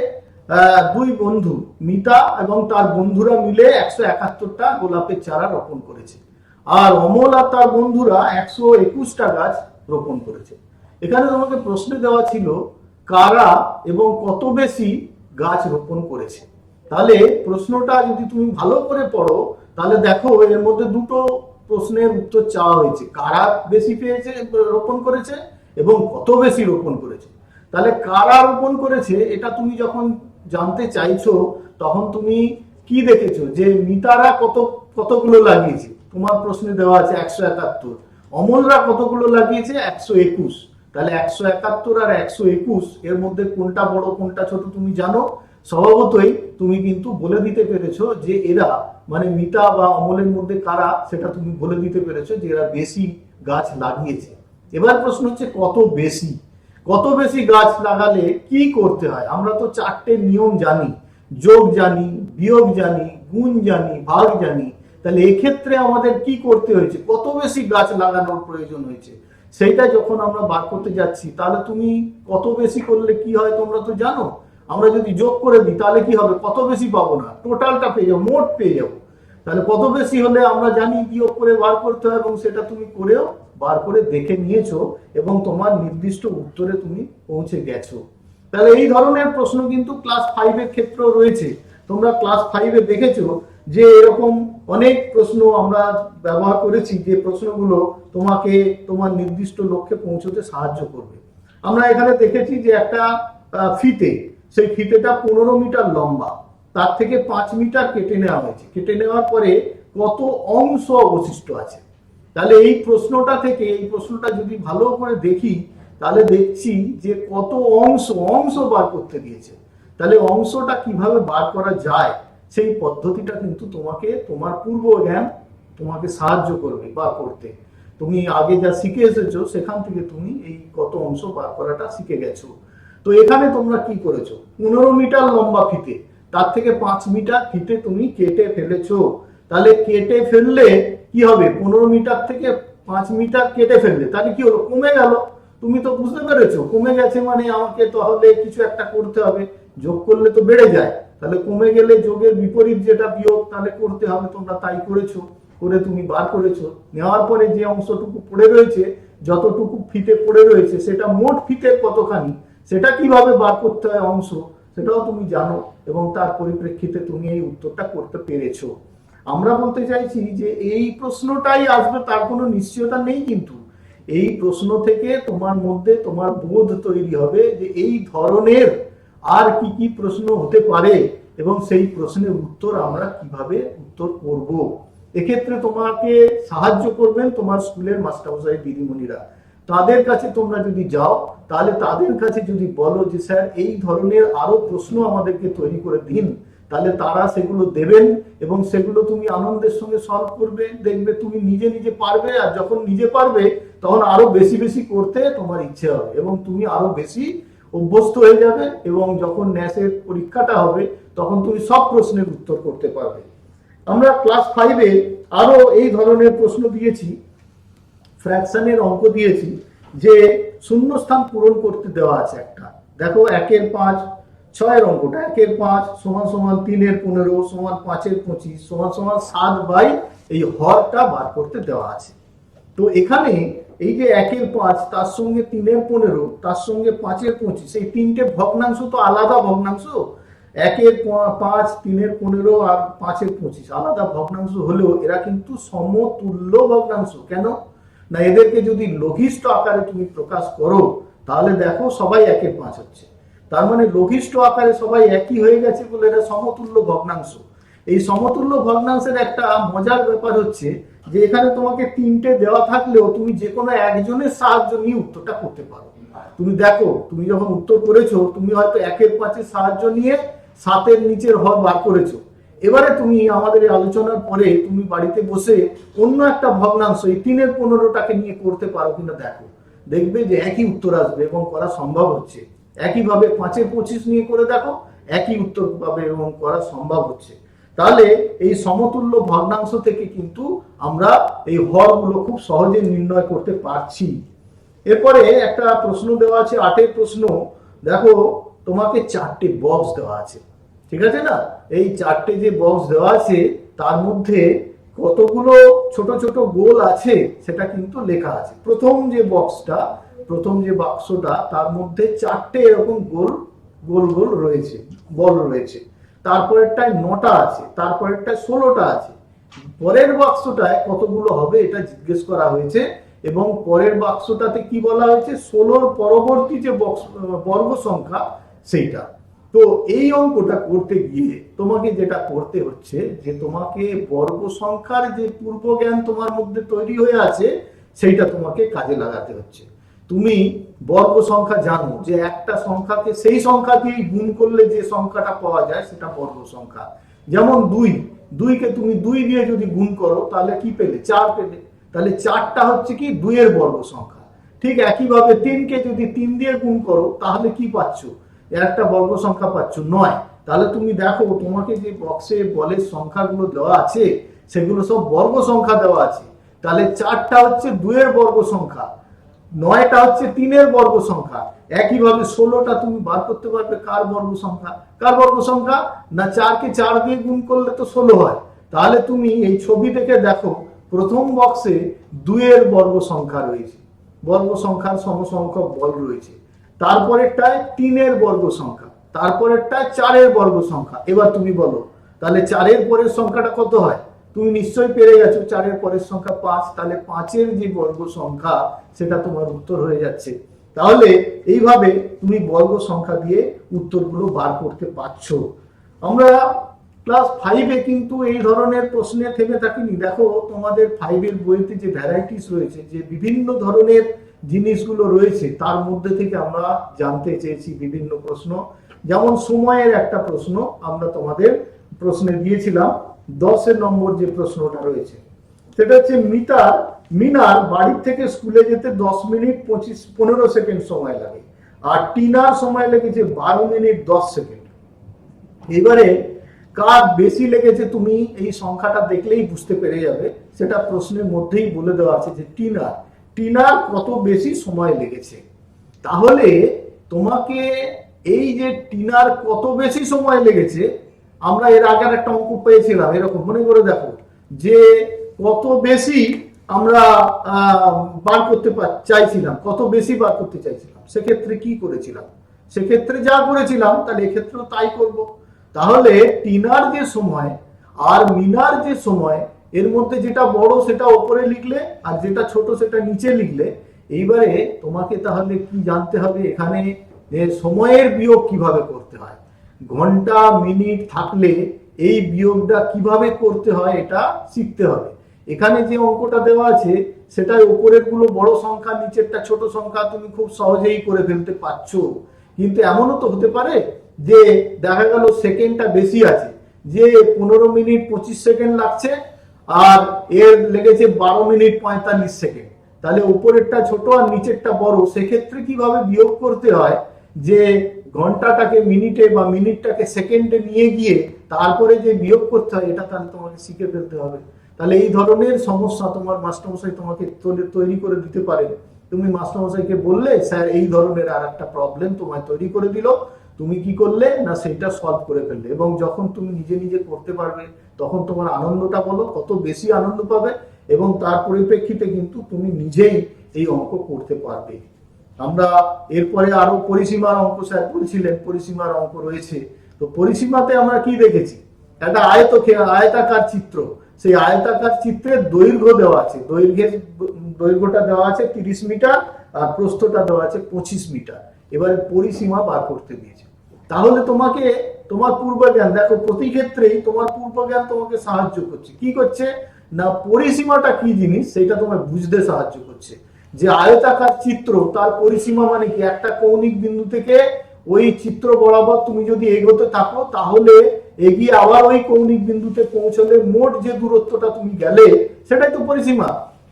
2 বন্ধু মিতা এবং তার বন্ধুরা মিলে 171টা গোলাপের চারা রোপণ করেছে, আর অমল আর তার বন্ধুরা 121টা গাছ রোপণ করেছে। এখানে তোমাকে প্রশ্ন দেওয়া ছিল কারা এবং কত বেশি গাছ রোপণ করেছে। তাহলে প্রশ্নটা যদি তুমি ভালো করে পড়ো তাহলে দেখো এর মধ্যে দুটো প্রশ্নের উত্তর চাওয়া হয়েছে, কারা বেশি পেয়েছে রোপণ করেছে এবং কত বেশি রোপণ করেছে। তাহলে কারা রোপণ করেছে এটা তুমি যখন জানতে চাইছো তখন তুমি কি দেখেছো যে মিতারা কতগুলো লাগিয়েছে, তোমার প্রশ্নে দেওয়া আছে 171, অমলরা কতগুলো লাগিয়েছে 121। তাহলে 171 আর 121 এর মধ্যে কোনটা বড় কোনটা ছোট তুমি জানো। স্বভাবতই তুমি কিন্তু বলে দিতে পেরেছো যে এরা মানে মিতা বা অমলের মধ্যে কারা, সেটা তুমি বলে দিতে পেরেছো যে এরা বেশি গাছ লাগিয়েছে। এবার প্রশ্ন হচ্ছে কত বেশি গাছ লাগালে কি করতে হয়। আমরা তো 4টে নিয়ম জানি, যোগ জানি, বিয়োগ জানি, গুণ জানি, ভাগ জানি। তাহলে এক্ষেত্রে আমাদের কি করতে হয়েছে, কত বেশি গাছ লাগানোর প্রয়োজন হয়েছে সেইটা যখন আমরা বার করতে যাচ্ছি। তাহলে তুমি কত বেশি করলে কি হয় তোমরা তো জানো। আমরা যদি যোগ করে দিই তাহলে কি হবে, কত বেশি পাবো না, টোটালটা পেয়ে যাবো, মোট পেয়ে যাবো। তাহলে কত বেশি হলে আমরা জানি বিয়োগ করে বার করতে হয়, এবং সেটা তুমি করেও বার করে দেখে নিয়েছো এবং তোমার নির্দিষ্ট উত্তরে তুমি পৌঁছে গেছো। তাহলে এই ধরনের প্রশ্ন কিন্তু ক্লাস 5-এর ক্ষেত্রেও রয়েছে। তোমরা ক্লাস 5-এ দেখেছো যে এরকম অনেক প্রশ্ন আমরা ব্যবহার করেছি যে প্রশ্নগুলো তোমাকে তোমার নির্দিষ্ট লক্ষ্যে পৌঁছতে সাহায্য করবে। আমরা এখানে দেখেছি যে একটা ফিতে, সেই ফিতেটা 15 মিটার লম্বা, তার থেকে 5 মিটার কেটে নেওয়া হয়েছে। কেটে নেওয়ার পরে কত অংশ অবশিষ্ট আছে। তাহলে এই প্রশ্নটা থেকে এই প্রশ্নটা যদি ভালো করে দেখি তাহলে দেখছি যে কত অংশ বার করতে দিয়েছে। তাহলে অংশটা কিভাবে বার করা যায় সেই পদ্ধতিটা কিন্তু তোমাকে তোমার পূর্ব জ্ঞান তোমাকে সাহায্য করবে বার করতে। তুমি আগে যা শিখে এসেছো সেখান থেকে তুমি এই কত অংশ বার করাটা শিখে গেছো। তো এখানে তোমরা কি করেছো, 15 মিটার লম্বা ফিতে, তার থেকে 5 মিটার ফিতে তুমি কেটে ফেলেছো। তাহলে কেটে ফেললে কি হবে, 15 মিটার থেকে 5 মিটার কেটে ফেললে তাহলে কি হলো, কমে গেল। তুমি তো বুঝতে পেরেছো কমে গেছে মানে আমাকে তাহলে কিছু একটা করতে হবে, যোগ করলে তো বেড়ে যায়, তাহলে কমে গেলে যোগের বিপরীত যেটা বিয়োগ তাহলে করতে হবে। তোমরা তাই করেছো, করে তুমি বার করেছো। নেওয়ার পরে যে অংশটুকু পড়ে রয়েছে, যতটুকু ফিতে পড়ে রয়েছে সেটা মোট ফিতের কতখানি, সেটা কিভাবে বার করতে হয় অংশ সেটাও তুমি জানো, এবং তার পরিপ্রেক্ষিতে তুমি এই উত্তরটা করতে পেরেছো। আমরা বলতে চাইছি যে এই প্রশ্নটাই আসবে তার কোনো নিশ্চয়তা নেই, কিন্তু এই প্রশ্ন থেকে তোমার মধ্যে তোমার বোধ তৈরি হবে যে এই ধরনের আর কি কি প্রশ্ন হতে পারে এবং সেই প্রশ্নের উত্তর আমরা কিভাবে উত্তর করব। এক্ষেত্রে তোমাকে সাহায্য করবেন তোমার স্কুলের মাস্টারমশাই দিদিমণিরা। তাদের কাছে তোমরা যদি যাও তাহলে তাদের কাছে যদি বলো যে স্যার এই ধরনের আরো প্রশ্ন আমাদেরকে তৈরি করে দিন, তাহলে তারা সেগুলো দেবেন এবং সেগুলো তুমি আনন্দের সঙ্গে সলভ করবে, দেখবে তুমি নিজে নিজে পারবে। আর যখন নিজে পারবে তখন আরো বেশি বেশি করতে তোমার ইচ্ছে হবে এবং তুমি আরো বেশি অভ্যস্ত হয়ে যাবে এবং যখন ন্যাসের পরীক্ষাটা হবে তখন তুমি সব প্রশ্নের উত্তর করতে পারবে। আমরা ক্লাস 5-এ আরো এই ধরনের প্রশ্ন দিয়েছি, ফ্র্যাকশনের অঙ্ক দিয়েছি, যে শূন্যস্থান পূরণ করতে দেওয়া আছে একটা। দেখো 1-এর 5, 6-এর অঙ্কটা 1-এর 5 সমান সমান 3-এর 15 সমান 5-এর 25 সমান সমান 7 এই হরটা বার করতে দেওয়া আছে। তো এখানে এই যে 1-এর 5 তার সঙ্গে 3-এর 15 তার সঙ্গে 5-এর 25, এই তিনটে ভগ্নাংশ তো আলাদা ভগ্নাংশ। 1-এর 5, 3-এর 15 আর 5-এর 25 আলাদা ভগ্নাংশ হলেও এরা কিন্তু সমতুল্য ভগ্নাংশ। কেন না, এদেরকে যদি লঘিষ্ঠ আকারে তুমি প্রকাশ করো তাহলে দেখো সবাই 1-এর 5 হচ্ছে, তার মানে লঘিষ্ঠ আকারে সবাই একই হয়ে গেছে বলে এরা সমতুল্য ভগ্নাংশ। এই সমতুল্য ভগ্নাংশের একটা মজার ব্যাপার হচ্ছে যে এখানে তোমাকে তিনটে দেওয়া থাকলেও তুমি যে কোনো একজনের সাহায্য নিয়ে উত্তরটা করতে পারো। তুমি দেখো, তুমি যখন উত্তর করেছো তুমি হয়তো 1-এর 5-এর সাহায্য নিয়ে 7-এর নিচের হর বার করেছো। এবারে তুমি আমাদের এই আলোচনার পরে তুমি বাড়িতে বসে অন্য একটা ভগ্নাংশ এই 3-এর 15টাকে নিয়ে করতে পারো কিনা দেখো, দেখবে যে একই উত্তর আসবে এবং করা সম্ভব হচ্ছে। একইভাবে 5-এর 25 নিয়ে করে দেখো, একই উত্তর পাবে এবং করা সম্ভব হচ্ছে। তাহলে এই সমতুল্য ভগ্নাংশ থেকে কিন্তু আমরা এই হরগুলো খুব সহজে নির্ণয় করতে পারছি। এরপরে একটা প্রশ্ন দেওয়া আছে 8-এর প্রশ্ন। দেখো তোমাকে 4টে বক্স দেওয়া আছে, ঠিক আছে না? এই 4টে যে বক্স দেওয়া আছে তার মধ্যে কতগুলো ছোট ছোট গোল আছে সেটা কিন্তু লেখা আছে। প্রথম যে বাক্সটা তার মধ্যে 4টে এরকম গোল গোল গোল রয়েছে, বল রয়েছে। তারপরেরটায় 9টা আছে, তারপরেরটায় 16টা আছে। পরের বাক্সটায় কতগুলো হবে এটা জিজ্ঞেস করা হয়েছে এবং পরের বাক্সটাতে কি বলা হয়েছে, 16-র পরবর্তী যে বর্গ সংখ্যা সেইটা। তো এই অঙ্কটা করতে গিয়ে তোমাকে যেটা করতে হচ্ছে যে তোমাকে বর্গ সংখ্যার যে পূর্ব জ্ঞান তোমার মধ্যে তৈরি হয়ে আছে সেইটা তোমাকে কাজে লাগাতে হচ্ছে। তুমি বর্গ সংখ্যা জানো যে একটা সংখ্যাকে সেই সংখ্যা দিয়ে গুণ করলে যে সংখ্যাটা পাওয়া যায় সেটা বর্গ সংখ্যা। যেমন 2কে তুমি 2 দিয়ে যদি গুণ করো তাহলে কি পেলে, 4 পেলে। তাহলে 4টা হচ্ছে কি 2-এর বর্গ সংখ্যা। ঠিক একইভাবে 3কে যদি 3 দিয়ে গুণ করো তাহলে কি পাচ্ছ, এর একটা বর্গ সংখ্যা পাচ্ছ 9। তাহলে তুমি দেখো তোমাকে যে বক্সে বলের সংখ্যাগুলো দেওয়া আছে সেগুলো সব বর্গ সংখ্যা দেওয়া আছে। তাহলে 4টা হচ্ছে 2-এর বর্গ সংখ্যা, 9টা হচ্ছে 3-এর বর্গ সংখ্যা। একইভাবে 16টা তুমি বার করতে পারবে কার বর্গ সংখ্যা, কার বর্গ সংখ্যা না 4কে 4 দিয়ে গুণ করলে তো 16 হয়। তাহলে তুমি এই ছবি থেকে দেখো প্রথম বক্সে 2-এর বর্গ সংখ্যা রয়েছে, বর্গ সংখ্যার সমসংখ্যক বল রয়েছে। তারপরেরটায় 3-এর বর্গ সংখ্যা, তারপরেরটায় 4-এর বর্গ সংখ্যা। এবার তুমি বলো তাহলে 4-এর পরের সংখ্যাটা কত হয়, তুমি নিশ্চয়ই পেরে গেছো 4-এর পরের সংখ্যা 5। তাহলে 5-এর যে বর্গ সংখ্যা সেটা তোমার উত্তর হয়ে যাচ্ছে। তাহলে এইভাবে তুমি বর্গ সংখ্যা দিয়ে উত্তরগুলো বার করতে পারছো। আমরা ক্লাস 5-এ কিন্তু এই ধরনের প্রশ্নে থেমে থাকিনি। দেখো তোমাদের 5-এর বইতে যে ভ্যারাইটিস রয়েছে, যে বিভিন্ন ধরনের জিনিসগুলো রয়েছে তার মধ্যে থেকে আমরা জানতে চেয়েছি বিভিন্ন প্রশ্ন। যেমন সময়ের একটা প্রশ্ন আমরা তোমাদের প্রশ্নে দিয়েছিলাম, 10 নম্বর যে প্রশ্নটা রয়েছে সেটা হচ্ছে মিনার বাড়ি থেকে স্কুলে যেতে 10 মিনিট 15 সেকেন্ড সময় লাগে আর টিনার সময় লেগেছে 12 মিনিট 10 সেকেন্ড। এবারে কার বেশি লেগেছে তুমি এই সংখ্যাটা দেখলেই বুঝতে পেরে যাবে, সেটা প্রশ্নের মধ্যেই বলে দেওয়া আছে যে টিনার কত বেশি সময় লেগেছে। তাহলে তোমাকে এই যে টিনার কত বেশি সময় লেগেছে, আমরা এর আগের একটা অঙ্ক পেয়েছিলাম এরকম, মনে করে দেখো যে কত বেশি আমরা বার করতে চাইছিলাম, কত বেশি বার করতে চাইছিলাম, সেক্ষেত্রে কি করেছিলাম, সেক্ষেত্রে যা করেছিলাম তাহলে এক্ষেত্রেও তাই করব। তাহলে টিনার যে সময় আর মিনার যে সময় এর মধ্যে যেটা বড় সেটা উপরে লিখলে আর যেটা ছোট সেটা নিচে লিখলে। এইবারে তোমাকে তাহলে কি জানতে হবে এখানে, যে সময়ের বিয়োগ কিভাবে করতে হয়, ঘন্টা মিনিট থাকলে এই বিয়োগটা কিভাবে করতে হয় এটা শিখতে হবে। এখানে যে অঙ্কটা দেওয়া আছে সেটাই উপরের গুলো বড় সংখ্যা নিচেরটা ছোট সংখ্যা, তুমি খুব সহজেই করে ফেলতে পারছো। কিন্তু এমনও তো হতে পারে যে দেখা গেল সেকেন্ডটা বেশি আছে, যে 15 মিনিট 25 সেকেন্ড লাগছে আর এর লেগেছে 12 মিনিট 45 সেকেন্ড, তাহলে উপরেরটা ছোট আর নিচেরটা বড়, সেক্ষেত্রে কিভাবে বিয়োগ করতে হয়, যে ঘন্টাটাকে মিনিটে বা মিনিটটাকে সেকেন্ডে নিয়ে গিয়ে তারপরে যে বিয়োগ করতে হয়, এটা তাহলে তোমাকে শিখে ফেলতে হবে। তাহলে এই ধরনের সমস্যা তোমার মাস্টারমশাই তোমাকে তৈরি করে দিতে পারে। তুমি মাস্টারমশাইকে বললে স্যার এই ধরনের আর একটা প্রবলেম তোমায় তৈরি করে দিল, তুমি কি করলে না সেটা সলভ করে ফেললে, এবং যখন তুমি নিজে নিজে করতে পারবে তখন তোমার আনন্দটা বলো কত বেশি আনন্দ পাবে, এবং তার পরিপ্রেক্ষিতে কিন্তু তুমি নিজেই এই অঙ্ক করতে পারবে। আমরা এরপরে আরো পরিসীমার অঙ্ক স্যার বলছিলেন, পরিসীমার অঙ্ক রয়েছে। তো পরিসীমাতে আমরা কি দেখেছি, একটা আয়তাকার চিত্র, সেই আয়তাকার চিত্রের দৈর্ঘ্য দেওয়া আছে, দৈর্ঘ্যটা দেওয়া আছে 30 মিটার আর প্রস্থটা দেওয়া আছে 25 মিটার। এবারে পরিসীমা বার করতে দিয়েছে। তাহলে তোমাকে তোমার পূর্বজ্ঞান, দেখো প্রতি ক্ষেত্রেই তোমার পূর্বজ্ঞান তোমাকে সাহায্য করছে। কি করছে না, পরিসীমাটা কি জিনিস সেটা তোমায় বুঝতে সাহায্য করছে। যে আয়তাকার চিত্র তার পরিসীমা মানে কি, একটা কৌণিক বিন্দু থেকে ওই চিত্র বরাবর তুমি যদি এগোতে থাকো, তাহলে এগিয়ে আবার ওই কৌণিক বিন্দুতে পৌঁছলে মোট যে দূরত্বটা তুমি গেলে সেটাই তো পরিসীমা।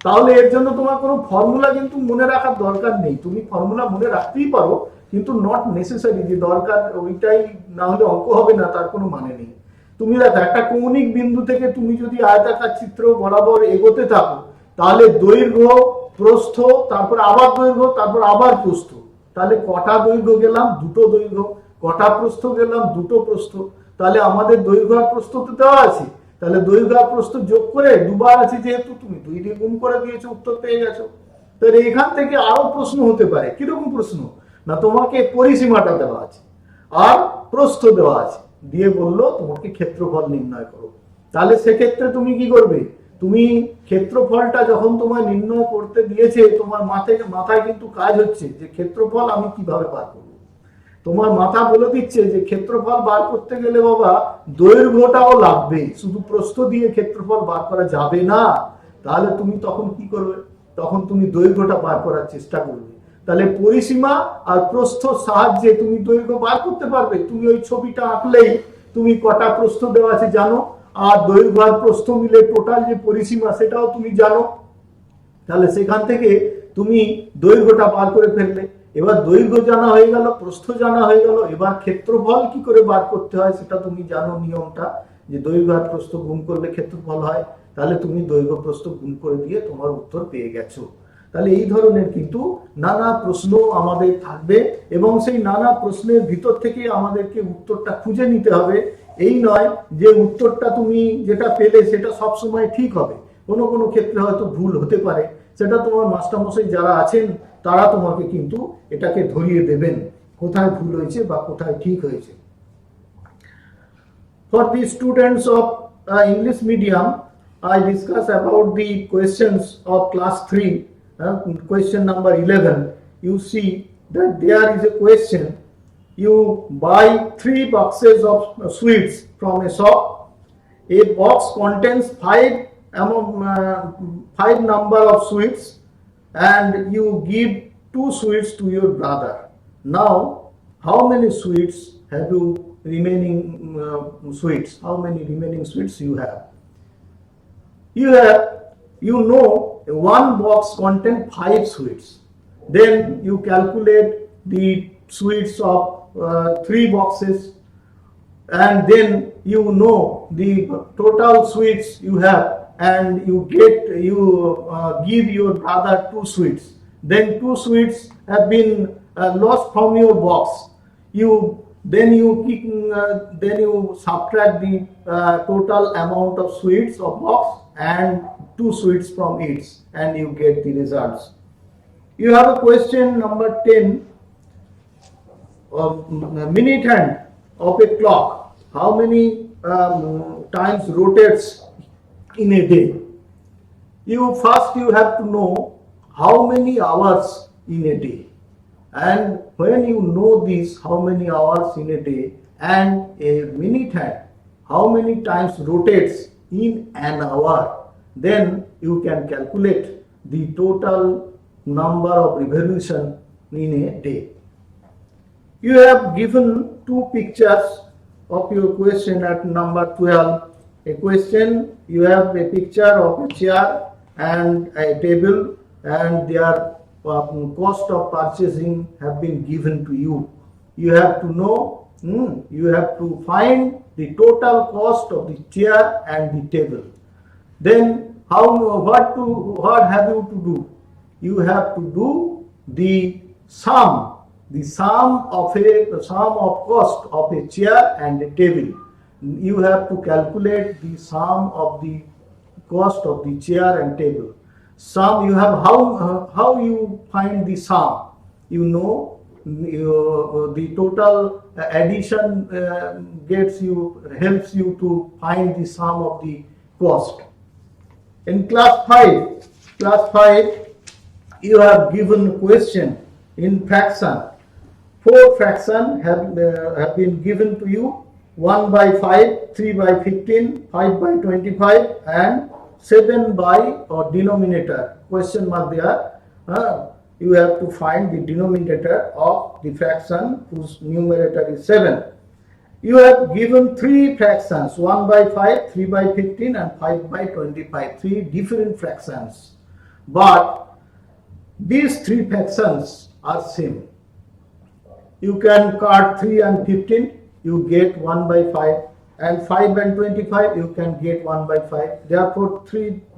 তাহলে এর জন্য তোমার কোনো ফর্মুলা কিন্তু মনে রাখার দরকার নেই। তুমি ফর্মুলা মনে রাখতেই পারো, কিন্তু নট নেসেসারি যে দরকার ওইটাই না হলে অঙ্ক হবে না, তার কোনো মানে নেই। তুমি দেখো একটা কৌণিক বিন্দু থেকে তুমি যদি আয়তাকার চিত্র বরাবর এগোতে থাকো, তাহলে দৈর্ঘ্য, প্রস্থ, তারপর আবার দৈর্ঘ্য, তারপর আবার প্রস্থ, তাহলে কটা দৈর্ঘ্য গেলাম, দুটো দৈর্ঘ্য, কটা প্রস্থ গেলাম, দুটো প্রস্থ। তাহলে আমাদের দৈর্ঘ্য আর প্রস্থ তো দেওয়া আছে, তাহলে দৈর্ঘ্য আর প্রস্থ যোগ করে দুবার আছে যেহেতু, তুমি 2 দিয়ে গুণ করে দিয়েছো, উত্তর পেয়ে গেছো। তাহলে এখান থেকে আরো প্রশ্ন হতে পারে। কিরকম প্রশ্ন না, তোমাকে পরিসীমাটা দেওয়া আছে আর প্রস্থ দেওয়া আছে, দিয়ে বললো তোমাকে ক্ষেত্রফল নির্ণয় করো। তাহলে সেক্ষেত্রে তুমি কি করবে, তুমি ক্ষেত্রফলটা যখন তোমায় নির্ণয় করতে দিয়েছে, তোমার মাথায় কিন্তু কাজ হচ্ছে যে ক্ষেত্রফল আমি কিভাবে বার করবো। তোমার মাথা বলে দিচ্ছে যে ক্ষেত্রফল বার করতে গেলে বাবা দৈর্ঘ্যটাও লাগবে, শুধু প্রস্থ দিয়ে ক্ষেত্রফল বার করা যাবে না। তাহলে তুমি তখন কি করবে, তখন তুমি দৈর্ঘ্যটা বার করার চেষ্টা করবে। তাহলে পরিসীমা আর প্রস্থর সাহায্যে তুমি দৈর্ঘ্য বার করতে পারবে। তুমি ওই ছবিটা আঁকলেই তুমি কটা প্রস্থ দেওয়া আছে জানো, আর দৈর্ঘ্য আর প্রস্থ মিলে টোটাল যে পরিসীমা সেটাও তুমি জানো। তাহলে সেখান থেকে তুমি দৈর্ঘ্যটা বার করে ফেললে। এবার দৈর্ঘ্য জানা হয়ে গেল, প্রস্থ জানা হয়ে গেল, এবার ক্ষেত্রফল কি করে বার করতে হয় সেটা তুমি জানো নিয়মটা, যে দৈর্ঘ্য আর প্রস্থ গুণ করলে ক্ষেত্রফল হয়। তাহলে তুমি দৈর্ঘ্য প্রস্থ গুণ করে দিয়ে তোমার উত্তর পেয়ে গেছো। তাহলে এই ধরনের কিন্তু নানা প্রশ্ন আমাদের থাকবে, এবং সেই নানা প্রশ্নের ভিতর থেকে আমাদেরকে উত্তরটা খুঁজে নিতে হবে। এই নয় যে উত্তরটা তুমি যেটা পেলে সেটা সবসময় ঠিক হবে, কোনো কোনো ক্ষেত্রে হয়তো ভুল হতে পারে। সেটা তোমার মাস্টারমশাই যারা আছেন তারা তোমাকে কিন্তু এটাকে ধরিয়ে দেবেন, কোথায় ভুল হয়েছে বা কোথায় ঠিক হয়েছে। For the students of English medium, I discuss about the questions of class 3, question number 11. You see that there is a question. You buy 3 boxes of sweets from a shop. A box contains 5 number of sweets, and you give 2 sweets to your brother. Now, how many sweets have you remaining sweets? How many remaining sweets you have? You know, one box contains 5 sweets. Then you calculate the sweets of 3 boxes, and then you know the total sweets you have, and you give your brother 2 sweets. Then 2 sweets have been lost from your box. Then you subtract the total amount of sweets of box and 2 sweets from it, and you get the results. You have a question number 10. Minute hand of a clock, how many times rotates in a day? You have to know how many hours in a day, and when you know this, how many hours in a day, and a minute hand how many times rotates in an hour, then you can calculate the total number of revolution in a day. You have given 2 pictures of your question at number 12. A question, you have a picture of a chair and a table, and their cost of purchasing have been given to you. You have to know, you have to find the total cost of the chair and the table. Then what have you to do? You have to do the sum of cost of a chair and a table. You have to calculate the sum of the cost of the chair and table. Sum, you have how you find the sum. You know, the total addition helps you to find the sum of the cost. In class 5, you have given question in fraction. 4 fractions have been given to you: 1 by 5, 3 by 15, 5 by 25, and 7 by or denominator. Question mark there. You have to find the denominator of the fraction whose numerator is 7. You have given 3 fractions: 1 by 5, 3 by 15, and 5 by 25. 3 different fractions. But these 3 fractions are same. You can cut 3 and 15, you get 1 by 5, and 5 and 25, you can get 1 by 5. Therefore,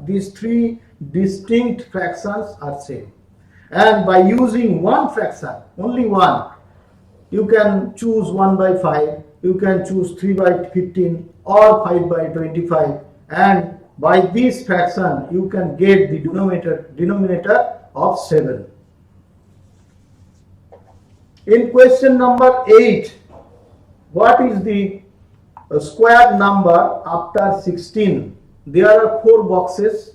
these 3 distinct fractions are same. And by using one fraction, only one, you can choose 1 by 5, you can choose 3 by 15 or 5 by 25, and by this fraction you can get the denominator of 7. In question number 8, what is the square number after 16? There are 4 boxes.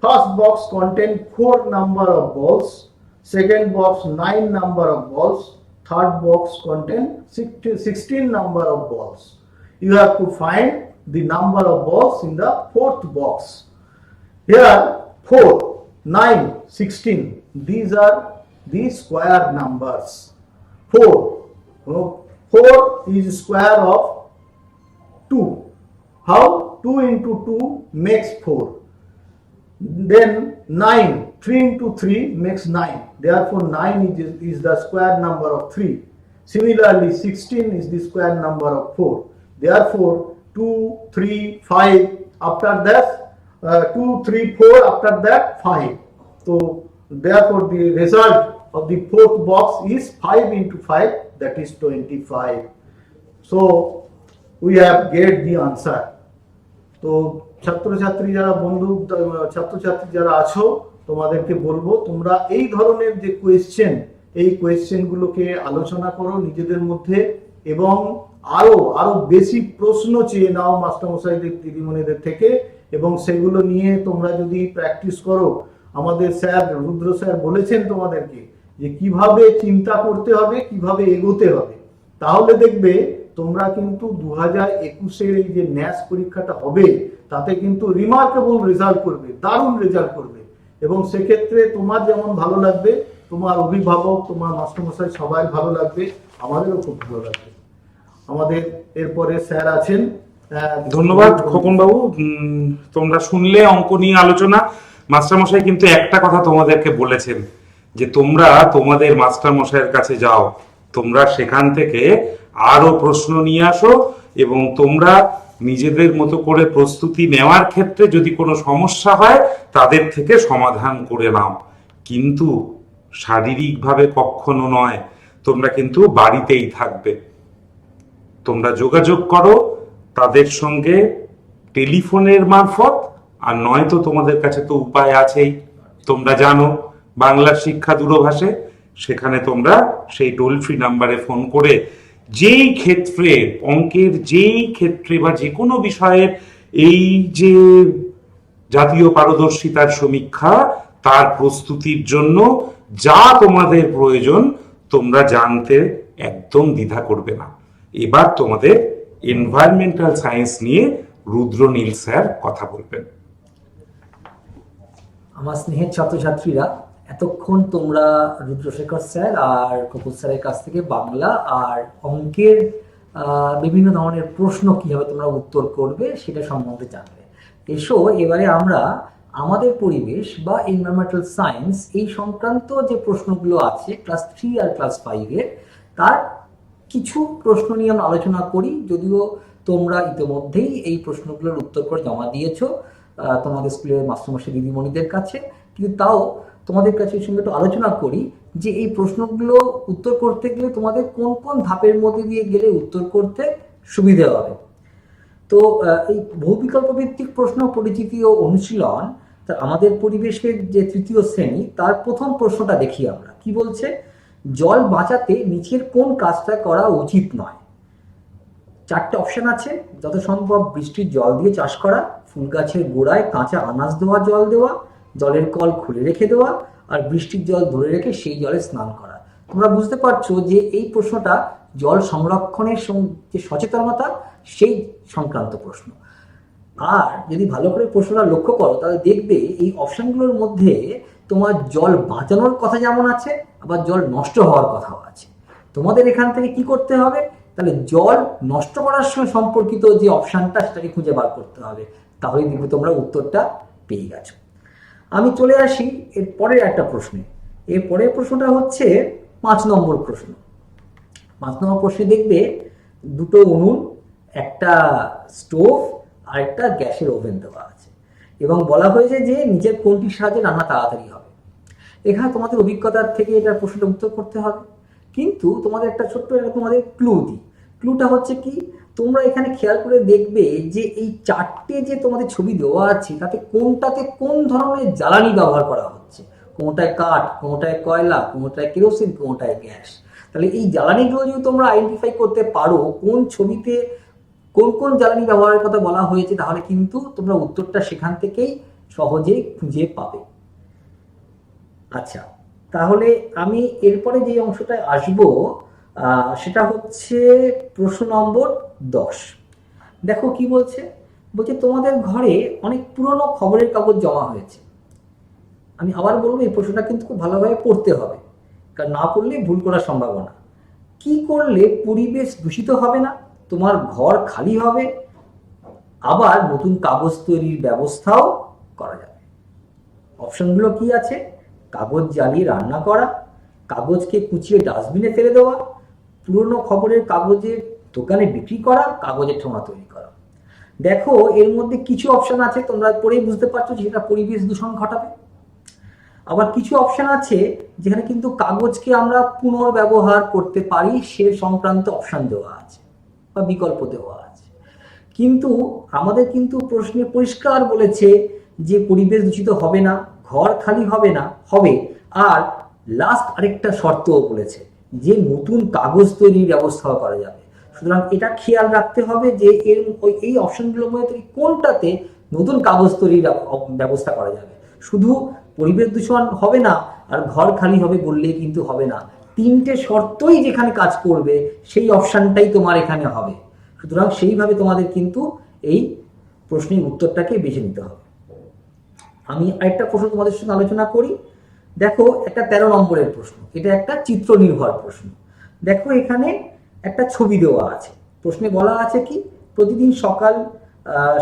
First box contains 4 number of balls. Second box 9 number of balls. Third box contains 16 number of balls. You have to find the number of balls in the 4th box. Here 4, 9, 16. These are the square numbers. 4 is square of 2. How? 2 into 2 makes 4. Then 9, 3 into 3 makes 9. Therefore 9 is the square number of 3. Similarly 16 is the square number of 4. Therefore 2, 3, 5, after that 2, 3, 4, after that 5. So therefore the result of the 4th box is 5 into 5, that is 25. So we have get the answer. তো ছাত্রছাত্রী যারা ছাত্রছাত্রী যারা আছো, তোমাদেরকে বলবো তোমরা এই ধরনের যে এই কোয়েশ্চেনগুলোকে আলোচনা করো নিজেদের মধ্যে, এবং আরো বেশি প্রশ্ন চেয়ে নাও মাস্টারমশাইদের দিদিমণিদের থেকে, এবং সেগুলো নিয়ে তোমরা যদি প্র্যাকটিস করো, আমাদের স্যার রুদ্র স্যার বলেছেন তোমাদেরকে যে কিভাবে চিন্তা করতে হবে, কিভাবে এগোতে হবে, তাহলে দেখবে তোমরা কিন্তু 2021-এর এই যে ন্যাস পরীক্ষাটা হবে তাতে কিন্তু রিমার্কেবল রেজাল্ট করবে, দারুণ রেজাল্ট করবে। এবং সেক্ষেত্রে তোমার যেমন ভালো লাগবে, তোমার অভিভাবক, তোমার মাস্টারমশাই সবাই ভালো লাগবে, আমাদেরও খুব ভালো লাগবে। আমাদের এরপরে স্যার আছেন। ধন্যবাদ খোকন বাবু। তোমরা শুনলে অঙ্ক নিয়ে আলোচনা। মাস্টারমশাই কিন্তু একটা কথা তোমাদেরকে বলেছেন যে তোমরা তোমাদের মাস্টারমশাইয়ের কাছে যাও, তোমরা সেখান থেকে আরো প্রশ্ন নিয়ে আসো, এবং তোমরা নিজেদের মতো করে প্রস্তুতি নেওয়ার ক্ষেত্রে যদি কোনো সমস্যা হয় তাদের থেকে সমাধান করে নাও, কিন্তু শারীরিকভাবে কখনো নয়। তোমরা কিন্তু বাড়িতেই থাকবে, তোমরা যোগাযোগ করো তাদের সঙ্গে টেলিফোনের মারফত, আর নয়তো তোমাদের কাছে তো উপায় আছেই, তোমরা জানো বাংলা শিক্ষা দূরভাষে, সেখানে তোমরা সেই টোল ফ্রি নাম্বারে ফোন করে যেই ক্ষেত্রে অঙ্কের যেই ক্ষেত্রে বা যে কোনো বিষয়ের এই যে জাতীয় পারদর্শিতার সমীক্ষা তার প্রস্তুতির জন্য যা তোমাদের প্রয়োজন তোমরা জানতে একদম দ্বিধা করবে না। এবার তোমাদের এনভায়রনমেন্টাল সায়েন্স নিয়ে রুদ্রনীল স্যার কথা বলবেন। আমার স্নেহের ছাত্রছাত্রীরা, এতক্ষণ তোমরা রুদ্রশেখর স্যার আর কপুর স্যারের কাছ থেকে বাংলা আর অঙ্কের বিভিন্ন ধরনের প্রশ্ন কিভাবে তোমরা উত্তর করবে সেটা সম্বন্ধে জানবে। এসো এবারে আমরা আমাদের পরিবেশ বা এনভায়রনমেন্টাল সায়েন্স এই সংক্রান্ত যে প্রশ্নগুলো আছে ক্লাস 3 আর ক্লাস 5-এর, তার কিছু প্রশ্ন নিয়ে আমরা আলোচনা করি। যদিও তোমরা ইতিমধ্যেই এই প্রশ্নগুলোর উত্তর করে জমা দিয়েছো তোমাদের স্কুলের মাস্টারমশাই দিদিমণিদের কাছে, কিন্তু তাও তোমাদের কাছে এই সঙ্গে একটু আলোচনা করি যে এই প্রশ্নগুলো উত্তর করতে গেলে তোমাদের কোন কোন ধাপের মধ্যে দিয়ে গেলে উত্তর করতে সুবিধা হবে। তো এই বহুবিকল্প ভিত্তিক প্রশ্ন পরিচিতি ও অনুশীলন, তা আমাদের পরিবেশের যে 3য় শ্রেণী তার প্রথম প্রশ্নটা দেখি আমরা। কি বলছে? জল বাঁচাতে নিচের কোন কাজটা করা উচিত নয়? 4টে অপশন আছে। যত সম্ভব বৃষ্টির জল দিয়ে চাষ করা, ফুল গাছের গোড়ায় কাঁচা আনাজ দেওয়া, জল দেওয়া, জলের কল খুলে রেখে দেওয়া, আর বৃষ্টির জল ধরে রেখে সেই জলে স্নান করা। তোমরা বুঝতে পারছো যে এই প্রশ্নটা জল সংরক্ষণের যে সচেতনতা সেই সংক্রান্ত প্রশ্ন। আর যদি ভালো করে প্রশ্নটা লক্ষ্য করো তাহলে দেখবে এই অপশনগুলোর মধ্যে তোমার জল বাঁচানোর কথা যেমন আছে, আবার জল নষ্ট হওয়ার কথাও আছে। তোমাদের এখান থেকে কি করতে হবে? তাহলে জল নষ্ট করার সঙ্গে সম্পর্কিত যে অপশানটা সেটাকে খুঁজে বার করতে হবে, তাহলে দেখবে তোমরা উত্তরটা পেয়ে গেছো। আমি চলে আসি এর পরের একটা প্রশ্নে। এর পরের প্রশ্নটা হচ্ছে 5 নম্বর প্রশ্ন। 5 নম্বর প্রশ্নে দেখবে 2টো উনুন, একটা স্টোভ আর একটা গ্যাসের ওভেন দেওয়া আছে, এবং বলা হয়েছে যে নিচের কোনটির সাহায্যে রান্না তাড়াতাড়ি হবে। এখানে তোমাদের অভিজ্ঞতার থেকে এটা প্রশ্নটা উত্তর করতে হবে, কিন্তু তোমাদের একটা ছোট্ট তোমাদের ক্লু দিই। ক্লুটা হচ্ছে কি, তোমরা এখানে খেয়াল করে দেখবে যে এই 4টে যে তোমাদের ছবি দেওয়া আছে তাতে কোনটাতে কোন ধরনের জ্বালানি ব্যবহার করা হচ্ছে। কোনটায় কাঠ, কোনটায় কয়লা, কোনটায় কেরোসিন, কোনটায় গ্যাস। তাহলে এই জ্বালানিগুলো যদি তোমরা আইডেন্টিফাই করতে পারো কোন ছবিতে কোন কোন জ্বালানি ব্যবহারের কথা বলা হয়েছে, তাহলে কিন্তু তোমরা উত্তরটা সেখান থেকেই সহজেই খুঁজে পাবে। আচ্ছা, তাহলে আমি এরপরে যে অংশটায় আসবো সেটা হচ্ছে প্রশ্ন নম্বর 10। দেখো কি বলছে। বলছে তোমাদের ঘরে অনেক পুরনো খবরের কাগজ জমা হয়েছে। আমি আবার বলবো এই প্রশ্নটা কিন্তু খুব ভালোভাবে পড়তে হবে, কারণ না পড়লে ভুল করার সম্ভাবনা। কি করলে পরিবেশ দূষিত হবে না, তোমার ঘর খালি হবে, আবার নতুন কাগজ তৈরির ব্যবস্থাও করা যাবে? অপশনগুলো কি আছে? কাগজ জ্বালিয়ে রান্না করা, কাগজকে কুচিয়ে ডাস্টবিনে ফেলে দেওয়া, পুরনো খবরের কাগজের দোকানে বিক্রি করা, কাগজের ঠোঙা তৈরি করা। দেখো এর মধ্যে কিছু অপশন আছে তোমরা পড়েই বুঝতে পারছো যেটা পরিবেশ দূষণ ঘটাবে। আবার কিছু অপশন আছে যেখানে কিন্তু কাগজকে আমরা পুনর্ব্যবহার করতে পারি সে সংক্রান্ত অপশন দেওয়া আছে বা বিকল্প দেওয়া আছে। কিন্তু আমাদের কিন্তু প্রশ্নে পরিষ্কার বলেছে যে পরিবেশ দূষিত হবে না, ঘর খালি হবে না, হবে, আর লাস্ট আরেকটা শর্তও বলেছে যে নতুন কাগজ তৈরির ব্যবস্থাও করা যাবে। সুতরাং এটা খেয়াল রাখতে হবে যে এই অপশনগুলোর মধ্যে থেকে কোনটাতে নতুন কাগজ তৈরির ব্যবস্থা করা যাবে। শুধু পরিবেশ দূষণ হবে না আর ঘর খালি হবে বললেই কিন্তু হবে না, 3টে শর্তই যেখানে কাজ করবে সেই অপশনটাই তোমার এখানে হবে। সুতরাং সেইভাবে তোমাদের কিন্তু এই প্রশ্নের উত্তরটাকে বেছে নিতে হবে। আমি আরেকটা প্রশ্ন তোমাদের সঙ্গে আলোচনা করি। দেখো একটা 13 নম্বরের প্রশ্ন, এটা একটা চিত্র নির্ভর প্রশ্ন। দেখো এখানে একটা ছবি দেওয়া আছে। প্রশ্নে বলা আছে কি, প্রতিদিন সকাল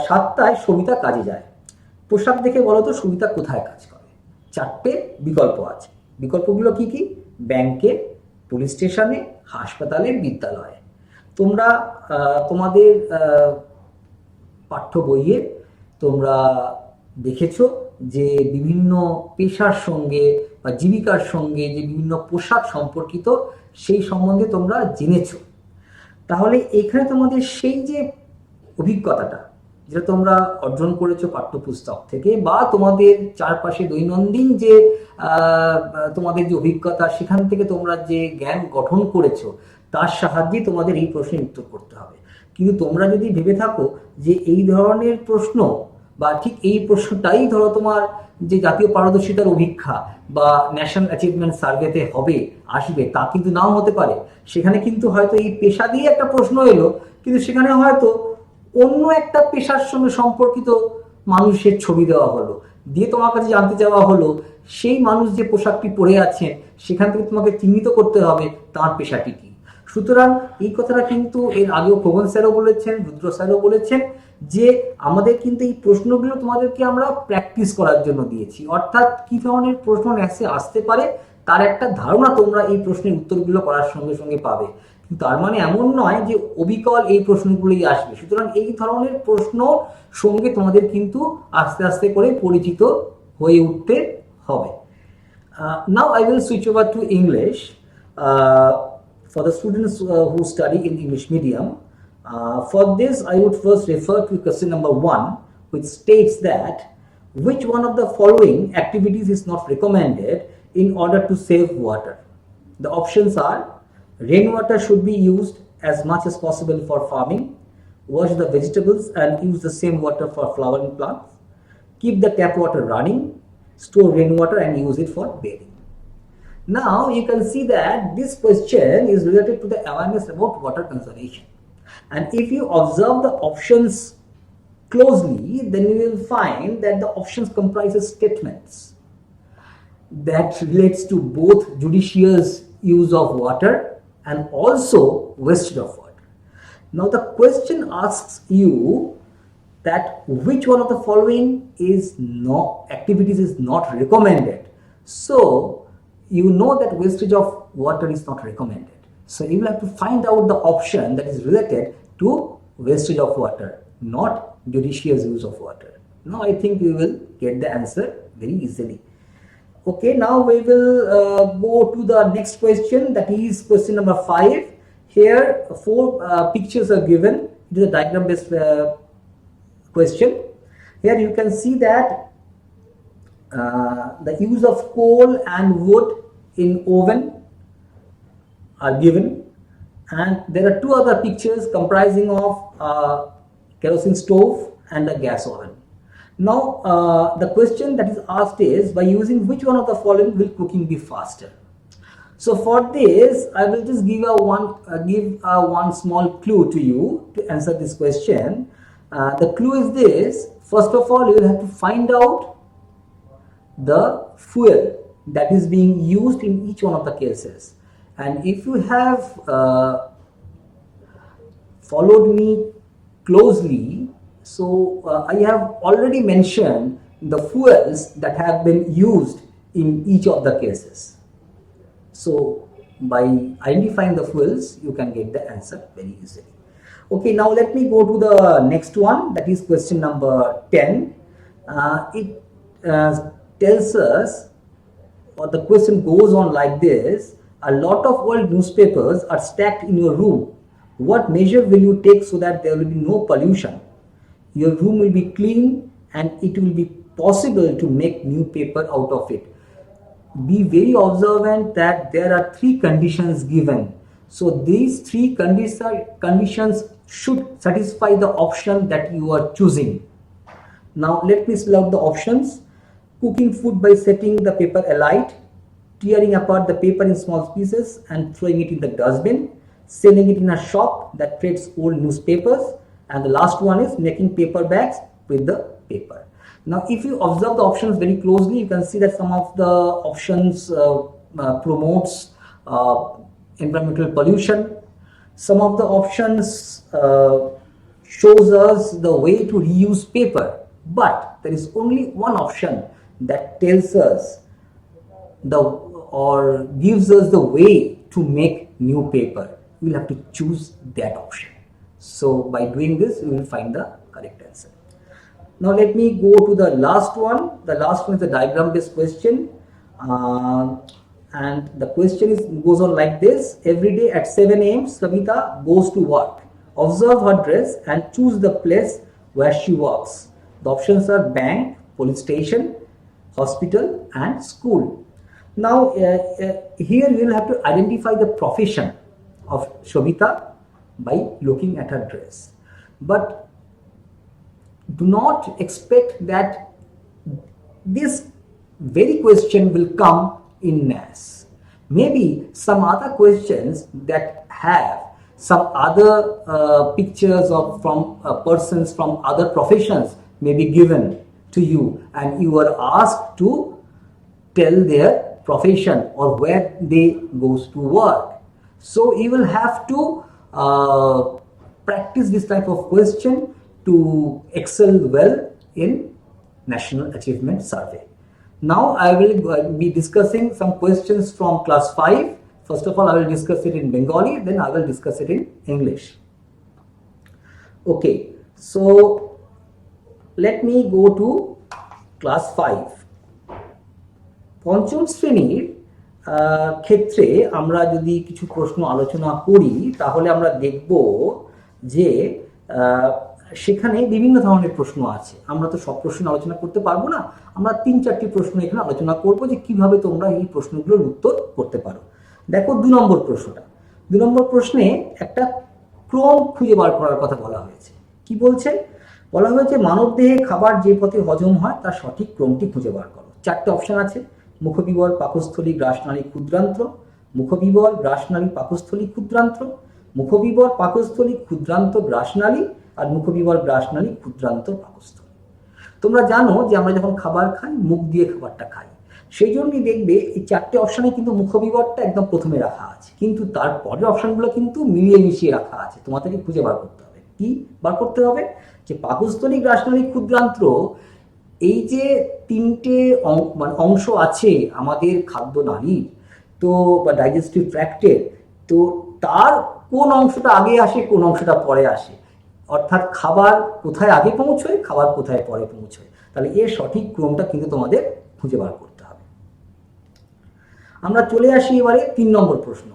7টায় সবিতা কাজে যায়। পোশাক দেখে বলো তো সবিতা কোথায় কাজ করে? 4টে বিকল্প আছে। বিকল্পগুলো কি কি? ব্যাংকে, পুলিশ স্টেশনে, হাসপাতালে, বিদ্যালয়ে। তোমরা তোমাদের পাঠ্য বইয়ে তোমরা দেখেছো যে বিভিন্ন পেশার সঙ্গে বা জীবিকার সঙ্গে যে বিভিন্ন পোশাক সম্পর্কিত সেই সম্বন্ধে তোমরা জেনেছো। তাহলে এখানে তোমাদের সেই যে অভিজ্ঞতাটা যেটা তোমরা অর্জন করেছো পাঠ্যপুস্তক থেকে বা তোমাদের চারপাশে দৈনন্দিন যে তোমাদের যে অভিজ্ঞতা সেখান থেকে তোমরা যে জ্ঞান গঠন করেছো তার সাহায্যে তোমাদের এই প্রশ্নের উত্তর করতে হবে। কিন্তু তোমরা যদি ভেবে থাকো যে এই ধরনের প্রশ্ন বা ঠিক এই প্রশ্নটাই ধরো তোমার যে জাতীয় পারদর্শিতার অভিক্ষা বা ন্যাশনাল অ্যাচিভমেন্ট সার্ভেতে হবে আসবে, তা কিন্তু নাও হতে পারে। সেখানে কিন্তু হয়তো এই পেশা দিয়ে একটা প্রশ্ন এলো, কিন্তু সেখানে হয়তো অন্য একটা পেশার সঙ্গে সম্পর্কিত মানুষের ছবি দেওয়া হলো, দিয়ে তোমার কাছে জানতে চাওয়া হলো সেই মানুষ যে পোশাকটি পরে আছেন সেখান থেকে তোমাকে চিহ্নিত করতে হবে তার পেশাটি কি। সুতরাং এই কথাটা কিন্তু এর আগেও খোকন স্যারও বলেছেন, রুদ্র স্যারও বলেছেন যে আমাদের কিন্তু এই প্রশ্নগুলো তোমাদেরকে আমরা প্র্যাকটিস করার জন্য দিয়েছি, অর্থাৎ কি ধরনের প্রশ্ন ন্যাসে আসতে পারে তার একটা ধারণা তোমরা এই প্রশ্নের উত্তরগুলো করার সঙ্গে সঙ্গে পাবে। কিন্তু তার মানে এমন নয় যে অবিকল এই প্রশ্নগুলোই আসবে। সুতরাং এই ধরনের প্রশ্ন সঙ্গে তোমাদের কিন্তু আস্তে আস্তে করে পরিচিত হয়ে উঠতে হবে। Now I will switch over to English for the students who study in English medium. For this, I would first refer to question number 1, which states that which one of the following activities is not recommended in order to save water? The options are: rainwater should be used as much as possible for farming, wash the vegetables and use the same water for flowering plants, keep the tap water running, store rainwater and use it for bathing. Now you can see that this question is related to the awareness about water conservation. And if you observe the options closely, then you will find that the options comprises statements that relates to both judicious use of water and also wastage of water. Now the question asks you that which one of the following activities is not recommended. So you know that wastage of water is not recommended. So you will have to find out the option that is related to wastage of water, not judicious use of water. Now I think you will get the answer very easily. Okay, now we will go to the next question, that is question number 5. Here 4 pictures are given. It is a diagram based question. Here you can see that the use of coal and wood in oven are given, and there are 2 other pictures comprising of kerosene stove and a gas oven. Now the question that is asked is, by using which one of the following will cooking be faster? So for this I will just give one small clue to you to answer this question. The clue is this: first of all, you will have to find out the fuel that is being used in each one of the cases. And if you have followed me closely, so I have already mentioned the fuels that have been used in each of the cases. So by identifying the fuels, you can get the answer very easily. Okay, now let me go to the next one, that is question number 10. It tells us, or the question goes on like this: a lot of old newspapers are stacked in your room. What measure will you take so that there will be no pollution? Your room will be clean and it will be possible to make new paper out of it. Be very observant that there are 3 conditions given. So these 3 conditions should satisfy the option that you are choosing. Now let me spell out the options: cooking food by setting the paper alight, tearing apart the paper in small pieces and throwing it in the dustbin, selling it in a shop that trades old newspapers, and the last one is making paper bags with the paper. Now if you observe the options very closely, you can see that some of the options promotes environmental pollution. Some of the options shows us the way to reuse paper, but there is only one option that tells us or gives us the way to make new paper. We will have to choose that option. So by doing this, we will find the correct answer. Now let me go to the last one. The last one is a diagram based question, and the question goes on like this: every day at 7 a.m. Savita goes to work. Observe her dress and choose the place where she works. The options are bank, police station, hospital and school. Now here you will have to identify the profession of Shobita by looking at her dress. But do not expect that this very question will come in NAS. Maybe some other questions that have some other pictures from persons from other professions may be given to you, and you are asked to tell their profession or where they goes to work. So you will have to practice this type of question to excel well in National Achievement Survey. Now I will be discussing some questions from class 5. First of all, I will discuss it in Bengali, then I will discuss it in English. Okay, so let me go to class 5. পঞ্চম শ্রেণীর ক্ষেত্রে আমরা যদি কিছু প্রশ্ন আলোচনা করি তাহলে আমরা দেখব যে সেখানে বিভিন্ন ধরনের প্রশ্ন আছে। আমরা তো সব প্রশ্ন আলোচনা করতে পারবো না, আমরা 3-4টি প্রশ্ন এখানে আলোচনা করব যে কিভাবে তোমরা এই প্রশ্নগুলোর উত্তর করতে পারো। দেখো 2 নম্বর প্রশ্নটা। 2 নম্বর প্রশ্নে একটা ক্রম খুঁজে বার করার কথা বলা হয়েছে। কি বলছে? বলা হয়েছে মানবদেহে খাবার যে পথে হজম হয় তার সঠিক ক্রমটি খুঁজে বার করো। 4টে অপশন আছে: মুখবিবর, পাকস্থলী, গ্রাসনালী, ক্ষুদ্রান্ত্র, মুখবিবর, গ্রাসনালী, পাকস্থলী, ক্ষুদ্রান্ত্র, মুখবিবর, পাকস্থলী, ক্ষুদ্রান্ত, গ্রাসনালী, আর মুখবিবর, গ্রাসনালী, ক্ষুদ্রান্ত, পাকস্থলী। তোমরা জানো যে আমরা যখন খাবার খাই মুখ দিয়ে খাবারটা খাই, সেই জন্যই দেখবে এই 4টে অপশনে কিন্তু মুখবিবরটা একদম প্রথমে রাখা আছে, কিন্তু তারপরের অপশনগুলো কিন্তু মিলিয়ে মিশিয়ে রাখা আছে। তোমাদেরকে খুঁজে বার করতে হবে। কি বার করতে হবে? যে পাকস্থলী, গ্রাসনালী, ক্ষুদ্রান্ত, এই যে 3টে অংশ আছে আমাদের খাদ্য নালীর, তো বা ডাইজেস্টিভ ট্র্যাক্টের, তো তার কোন অংশটা আগে আসে কোন অংশটা পরে আসে, অর্থাৎ খাবার কোথায় আগে পৌঁছয়, খাবার কোথায় পরে পৌঁছয়, তাহলে এর সঠিক ক্রমটা কিন্তু তোমাদের খুঁজে বার করতে হবে। আমরা চলে আসি এবারে 3 নম্বর প্রশ্ন।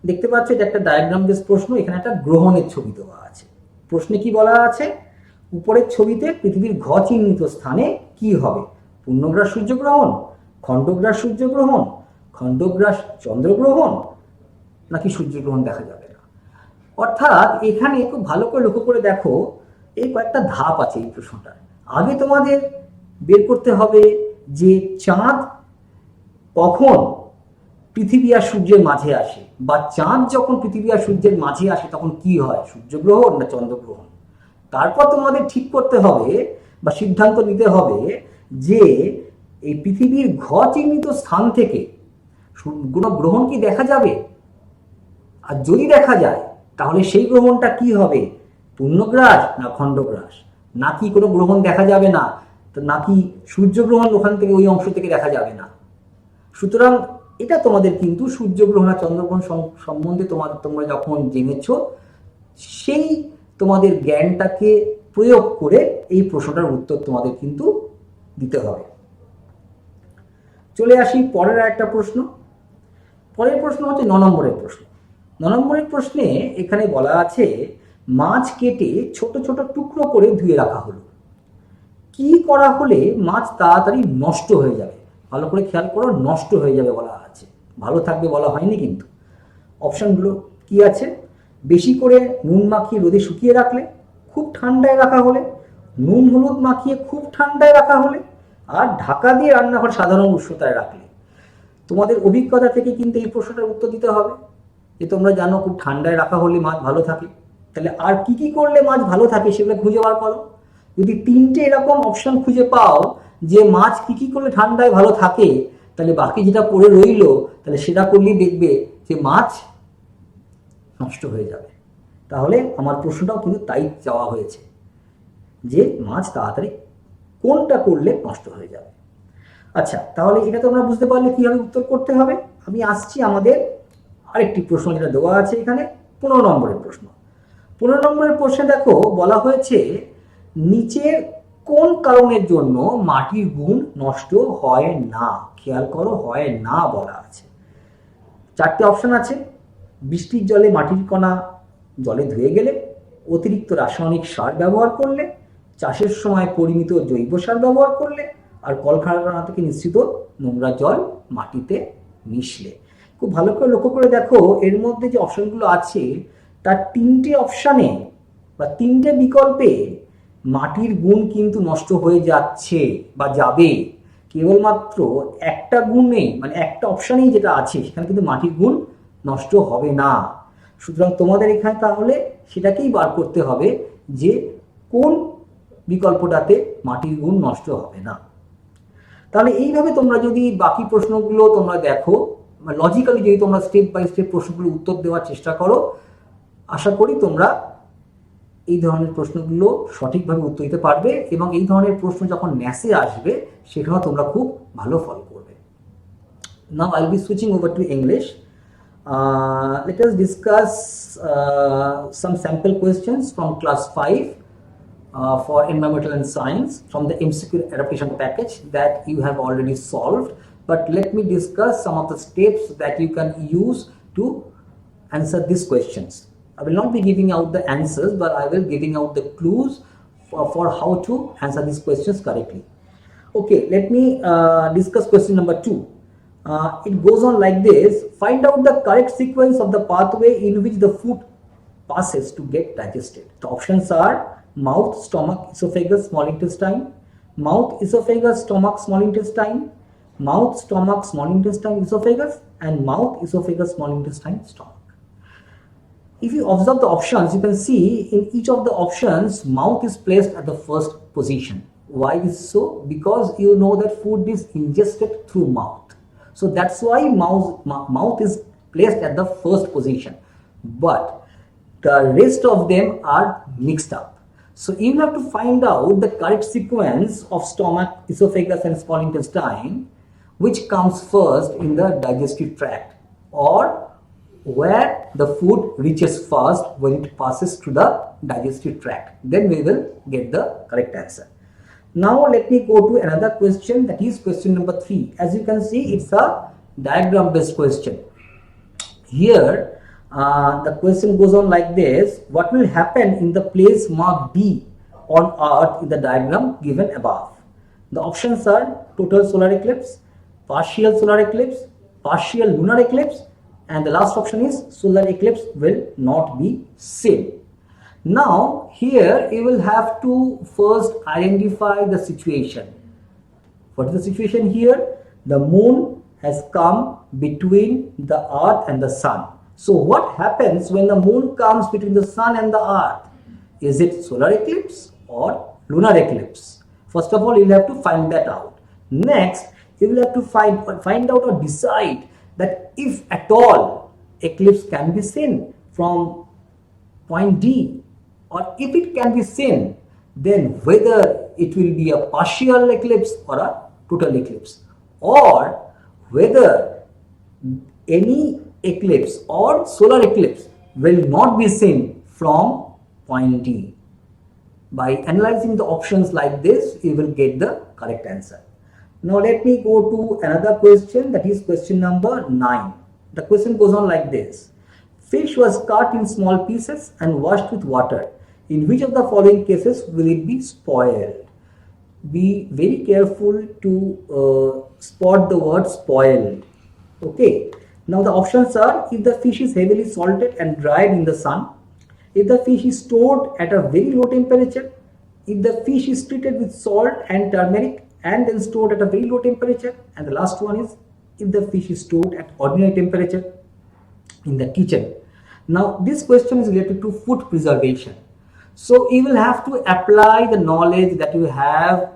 দেখতে পাচ্ছ এটা একটা ডায়াগ্রাম বেস প্রশ্ন, এখানে একটা গ্রহণের ছবি দেওয়া আছে। প্রশ্নে কি বলা আছে? উপরের ছবিতে পৃথিবীর ঘ চিহ্নিত স্থানে কি হবে? পূর্ণগ্রাস সূর্যগ্রহণ, খণ্ডগ্রাস সূর্যগ্রহণ, খণ্ডগ্রাস চন্দ্রগ্রহণ, নাকি সূর্যগ্রহণ দেখা যাবে না? অর্থাৎ এখানে খুব ভালো করে লক্ষ্য করে দেখো, এই কয়েকটা ধাপ আছে এই প্রশ্নটার। আগে তোমাদের বের করতে হবে যে চাঁদ কখন পৃথিবী আর সূর্যের মাঝে আসে, বা চাঁদ যখন পৃথিবী আর সূর্যের মাঝে আসে তখন কি হয়, সূর্যগ্রহণ না চন্দ্রগ্রহণ। তারপর তোমাদের ঠিক করতে হবে বা সিদ্ধান্ত নিতে হবে যে এই পৃথিবীর ঘ চিহ্নিত স্থান থেকে কোনো গ্রহণ কি দেখা যাবে, আর যদি দেখা যায় তাহলে সেই গ্রহণটা কি হবে, পূর্ণগ্রাস না খণ্ডগ্রাস, নাকি কোনো গ্রহণ দেখা যাবে না, নাকি সূর্যগ্রহণ ওখান থেকে ওই অংশ থেকে দেখা যাবে না। সুতরাং এটা তোমাদের কিন্তু সূর্যগ্রহণ আর চন্দ্রগ্রহণ সম্বন্ধে তোমরা যখন জেনেছ, সেই তোমাদের জ্ঞানটাকে প্রয়োগ করে এই প্রশ্নটার উত্তর তোমাদের কিন্তু দিতে হবে। চলে আসি পরের একটা প্রশ্ন। পরের প্রশ্ন হচ্ছে 9 নম্বরের প্রশ্ন। 9 নম্বরের প্রশ্নে এখানে বলা আছে মাছ কেটে ছোট ছোট টুকরো করে ধুয়ে রাখা হলো। কি করা হলে মাছ তাড়াতাড়ি নষ্ট হয়ে যাবে? ভালো করে খেয়াল করো, নষ্ট হয়ে যাবে বলা আছে, ভালো থাকবে বলা হয়নি কিন্তু। অপশনগুলো কি আছে? বেশি করে নুন মাখিয়ে রোদে শুকিয়ে রাখলে, খুব ঠান্ডায় রাখা হলে, নুন হলুদ মাখিয়ে খুব ঠান্ডায় রাখা হলে, আর ঢাকা দিয়ে রান্নাঘর সাধারণ উষ্ণতায় রাখলে। তোমাদের অভিজ্ঞতা থেকে কিন্তু এই প্রশ্নটার উত্তর দিতে হবে যে তোমরা জানো খুব ঠান্ডায় রাখা হলে মাছ ভালো থাকে, তাহলে আর কি কি করলে মাছ ভালো থাকে সেগুলো খুঁজে বার করো। যদি 3টে এরকম অপশন খুঁজে পাও যে মাছ কি কি করলে ঠান্ডায় ভালো থাকে, তাহলে বাকি যেটা পড়ে রইলো তাহলে সেটা করলেই দেখবে যে মাছ নষ্ট হয়ে যাবে। তাহলে আমার প্রশ্নটাও কিন্তু তাই চাওয়া হয়েছে যে মাছ তাড়াতাড়ি কোনটা করলে নষ্ট হয়ে যাবে। আচ্ছা, তাহলে এটা তোমরা বুঝতে পারলে কিভাবে উত্তর করতে হবে। আমি আসছি আমাদের আরেকটি প্রশ্ন যেটা দেওয়া আছে এখানে, 15 নম্বরের প্রশ্ন। 15 নম্বরের প্রশ্নে দেখো বলা হয়েছে নিচের কোন কারণের জন্য মাটির গুণ নষ্ট হয় না? খেয়াল করো, হয় না বলা আছে। 4টে অপশন আছে: বৃষ্টির জলে মাটির কণা জলে ধুয়ে গেলে, অতিরিক্ত রাসায়নিক সার ব্যবহার করলে, চাষের সময় পরিমিত জৈব সার ব্যবহার করলে, আর কলকারখানা থেকে নিঃসৃত নোংরা জল মাটিতে মিশলে। খুব ভালো করে লক্ষ্য করে দেখো, এর মধ্যে যে অপশনগুলো আছে তার 3টে অপশানে বা 3টে বিকল্পে মাটির গুণ কিন্তু নষ্ট হয়ে যাচ্ছে বা যাবে। কেবলমাত্র একটা গুণে মানে একটা অপশানেই যেটা আছে সেখানে কিন্তু মাটির গুণ নষ্ট হবে না। সুতরাং তোমাদের এখানে তাহলে সেটাকেই বার করতে হবে যে কোন বিকল্পটাতে মাটির গুণ নষ্ট হবে না। তাহলে এইভাবে তোমরা যদি বাকি প্রশ্নগুলো তোমরা দেখো লজিক্যালি যদি তোমরা স্টেপ বাই স্টেপ প্রশ্নগুলো উত্তর দেওয়ার চেষ্টা করো, আশা করি তোমরা এই ধরনের প্রশ্নগুলো সঠিকভাবে উত্তর দিতে পারবে এবং এই ধরনের প্রশ্ন যখন ন্যাসে আসবে সেখানেও তোমরা খুব ভালো ফল করবে। Now I'll be switching over to English. Let us discuss some sample questions from class 5 for environmental and science from the MCQ adaptation package that you have already solved. But let me discuss some of the steps that you can use to answer these questions. I will not be giving out the answers, but I will giving out the clues for how to answer these questions correctly. Okay, let me discuss question number 2. It goes on like this. Find out the correct sequence of the pathway in which the food passes to get digested. The options are mouth, stomach, esophagus, small intestine, mouth, esophagus, stomach, small intestine, mouth, stomach, small intestine, esophagus, and mouth, esophagus, small intestine, stomach. If you observe the options, you can see in each of the options, mouth is placed at the first position. Why is so? Because you know that food is ingested through mouth. So that's why mouth is placed at the first position. But the rest of them are mixed up. So you have to find out the correct sequence of stomach, esophagus and small intestine, which comes first in the digestive tract, or where the food reaches first when it passes through the digestive tract. Then we will get the correct answer. Now let me go to another question, that is question number 3. As you can see, it's a diagram based question. Here the question goes on like this. What will happen in the place marked D on earth in the diagram given above? The options are total solar eclipse, partial solar eclipse, partial lunar eclipse, and the last option is solar eclipse will not be seen. Now here you will have to first identify the situation. What is the situation here? The moon has come between the earth and the sun. So what happens when the moon comes between the sun and the earth? Is it solar eclipse or lunar eclipse? First of all, you will have to find that out. Next, you will have to find out or decide that if at all eclipse can be seen from point D, or if it can be seen, then whether it will be a partial eclipse or a total eclipse, or whether any eclipse or solar eclipse will not be seen from point D. By analyzing the options like this, you will get the correct answer. Now let me go to another question, that is question number 9. The question goes on like this. Fish was cut in small pieces and washed with water. In which of the following cases will it be spoiled? Be very careful to spot the word spoiled. Okay. Now the options are: if the fish is heavily salted and dried in the sun, if the fish is stored at a very low temperature, if the fish is treated with salt and turmeric and then stored at a very low temperature, and the last one is if the fish is stored at ordinary temperature in the kitchen. Now this question is related to food preservation. So you will have to apply the knowledge that you have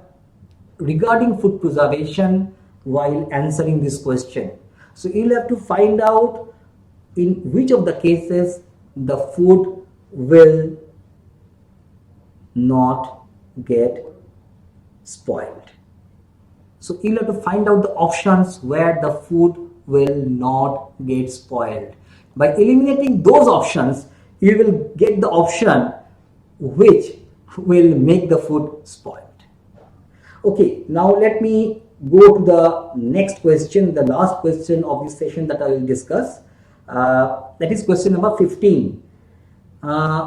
regarding food preservation while answering this question. So you will have to find out in which of the cases the food will not get spoiled. So you will have to find out the options where the food will not get spoiled. By eliminating those options, you will get the option which will make the food spoiled. Okay, now let me go to the next question, the last question of this session that I will discuss. That is question number 15,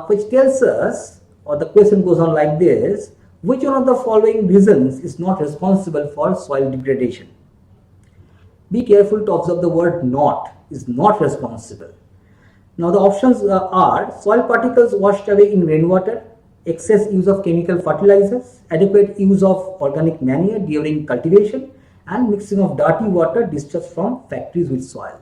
which tells us, or the question goes on like this: which one of the following reasons is not responsible for soil degradation? Be careful to observe the word not, is not responsible. Now the options are: soil particles washed away in rainwater, excess use of chemical fertilizers, adequate use of organic manure during cultivation, and mixing of dirty water discharged from factories with soil.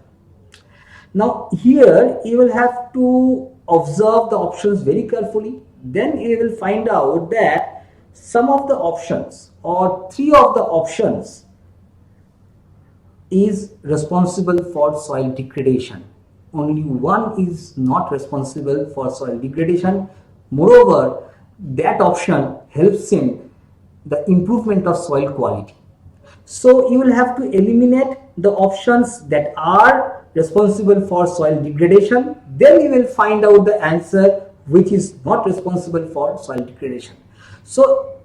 Now here you will have to observe the options very carefully. Then you will find out that some of the options or 3 of the options is responsible for soil degradation. Only one is not responsible for soil degradation. Moreover, that option helps in the improvement of soil quality. So you will have to eliminate the options that are responsible for soil degradation. Then you will find out the answer which is not responsible for soil degradation. So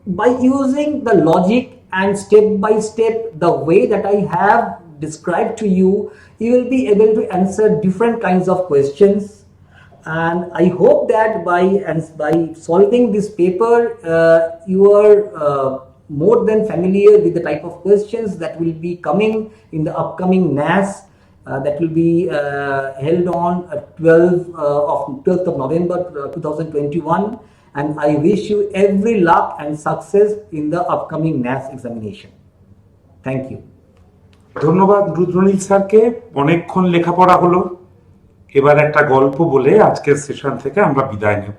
by using the logic and step by step, the way that I have described to you, you will be able to answer different kinds of questions. And I hope that by solving this paper, you are more than familiar with the type of questions that will be coming in the upcoming NAS that will be held on 12th of November 2021. And I wish you every luck and success in the upcoming NAS examination. Thank you. ধন্যবাদ রুদ্রনীল স্যারকে। অনেকক্ষণ লেখাপড়া হলো, এবার একটা গল্প বলে আজকের সেশন থেকে আমরা বিদায় নেব।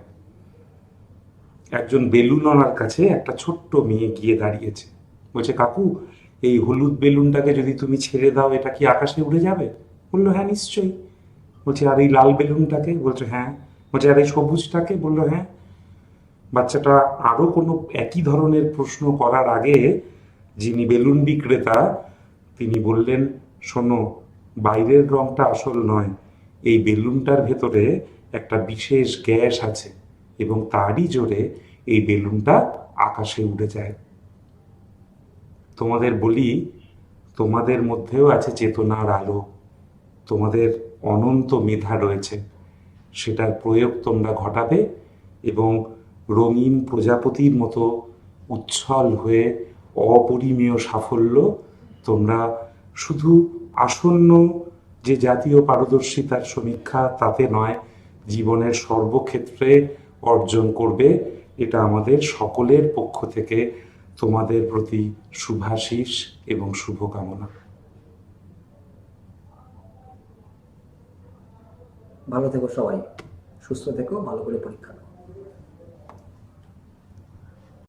একজন বেলুনওয়ালার কাছে একটা ছোট্ট মেয়ে গিয়ে দাঁড়িয়েছে, বলছে, কাকু এই হলুদ বেলুনটাকে যদি তুমি ছেড়ে দাও এটা কি আকাশে উড়ে যাবে? বললো, হ্যাঁ নিশ্চয়ই। বলছে, আর এই লাল বেলুনটাকে? বলছে, হ্যাঁ। বলছে, আর এই সবুজটাকে? বললো, হ্যাঁ। বাচ্চাটা আরো কোনো একই ধরনের প্রশ্ন করার আগে যিনি বেলুন বিক্রেতা তিনি বললেন, শোনো, বাইরের রংটা আসল নয়, এই বেলুনটার ভেতরে একটা বিশেষ গ্যাস আছে এবং তারই জোরে এই বেলুনটা আকাশে উড়ে যায়। তোমাদের বলি, তোমাদের মধ্যেও আছে চেতনার আলো, তোমাদের অনন্ত মেধা রয়েছে, সেটার প্রয়োগ তোমরা ঘটাবে এবং রঙিন প্রজাপতির মতো উচ্ছল হয়ে অপরিমেয় সাফল্য তোমরা শুধু আসন্ন যে জাতীয় পারদর্শিতার সমীক্ষা তাতে নয়, জীবনের সর্বক্ষেত্রে অর্জন করবে। এটা আমাদের সকলের পক্ষ থেকে তোমাদের প্রতি শুভাশিস এবং শুভকামনা। ভালো থেকো সবাই, সুস্থ থেকো, ভালো করে পরীক্ষা দাও।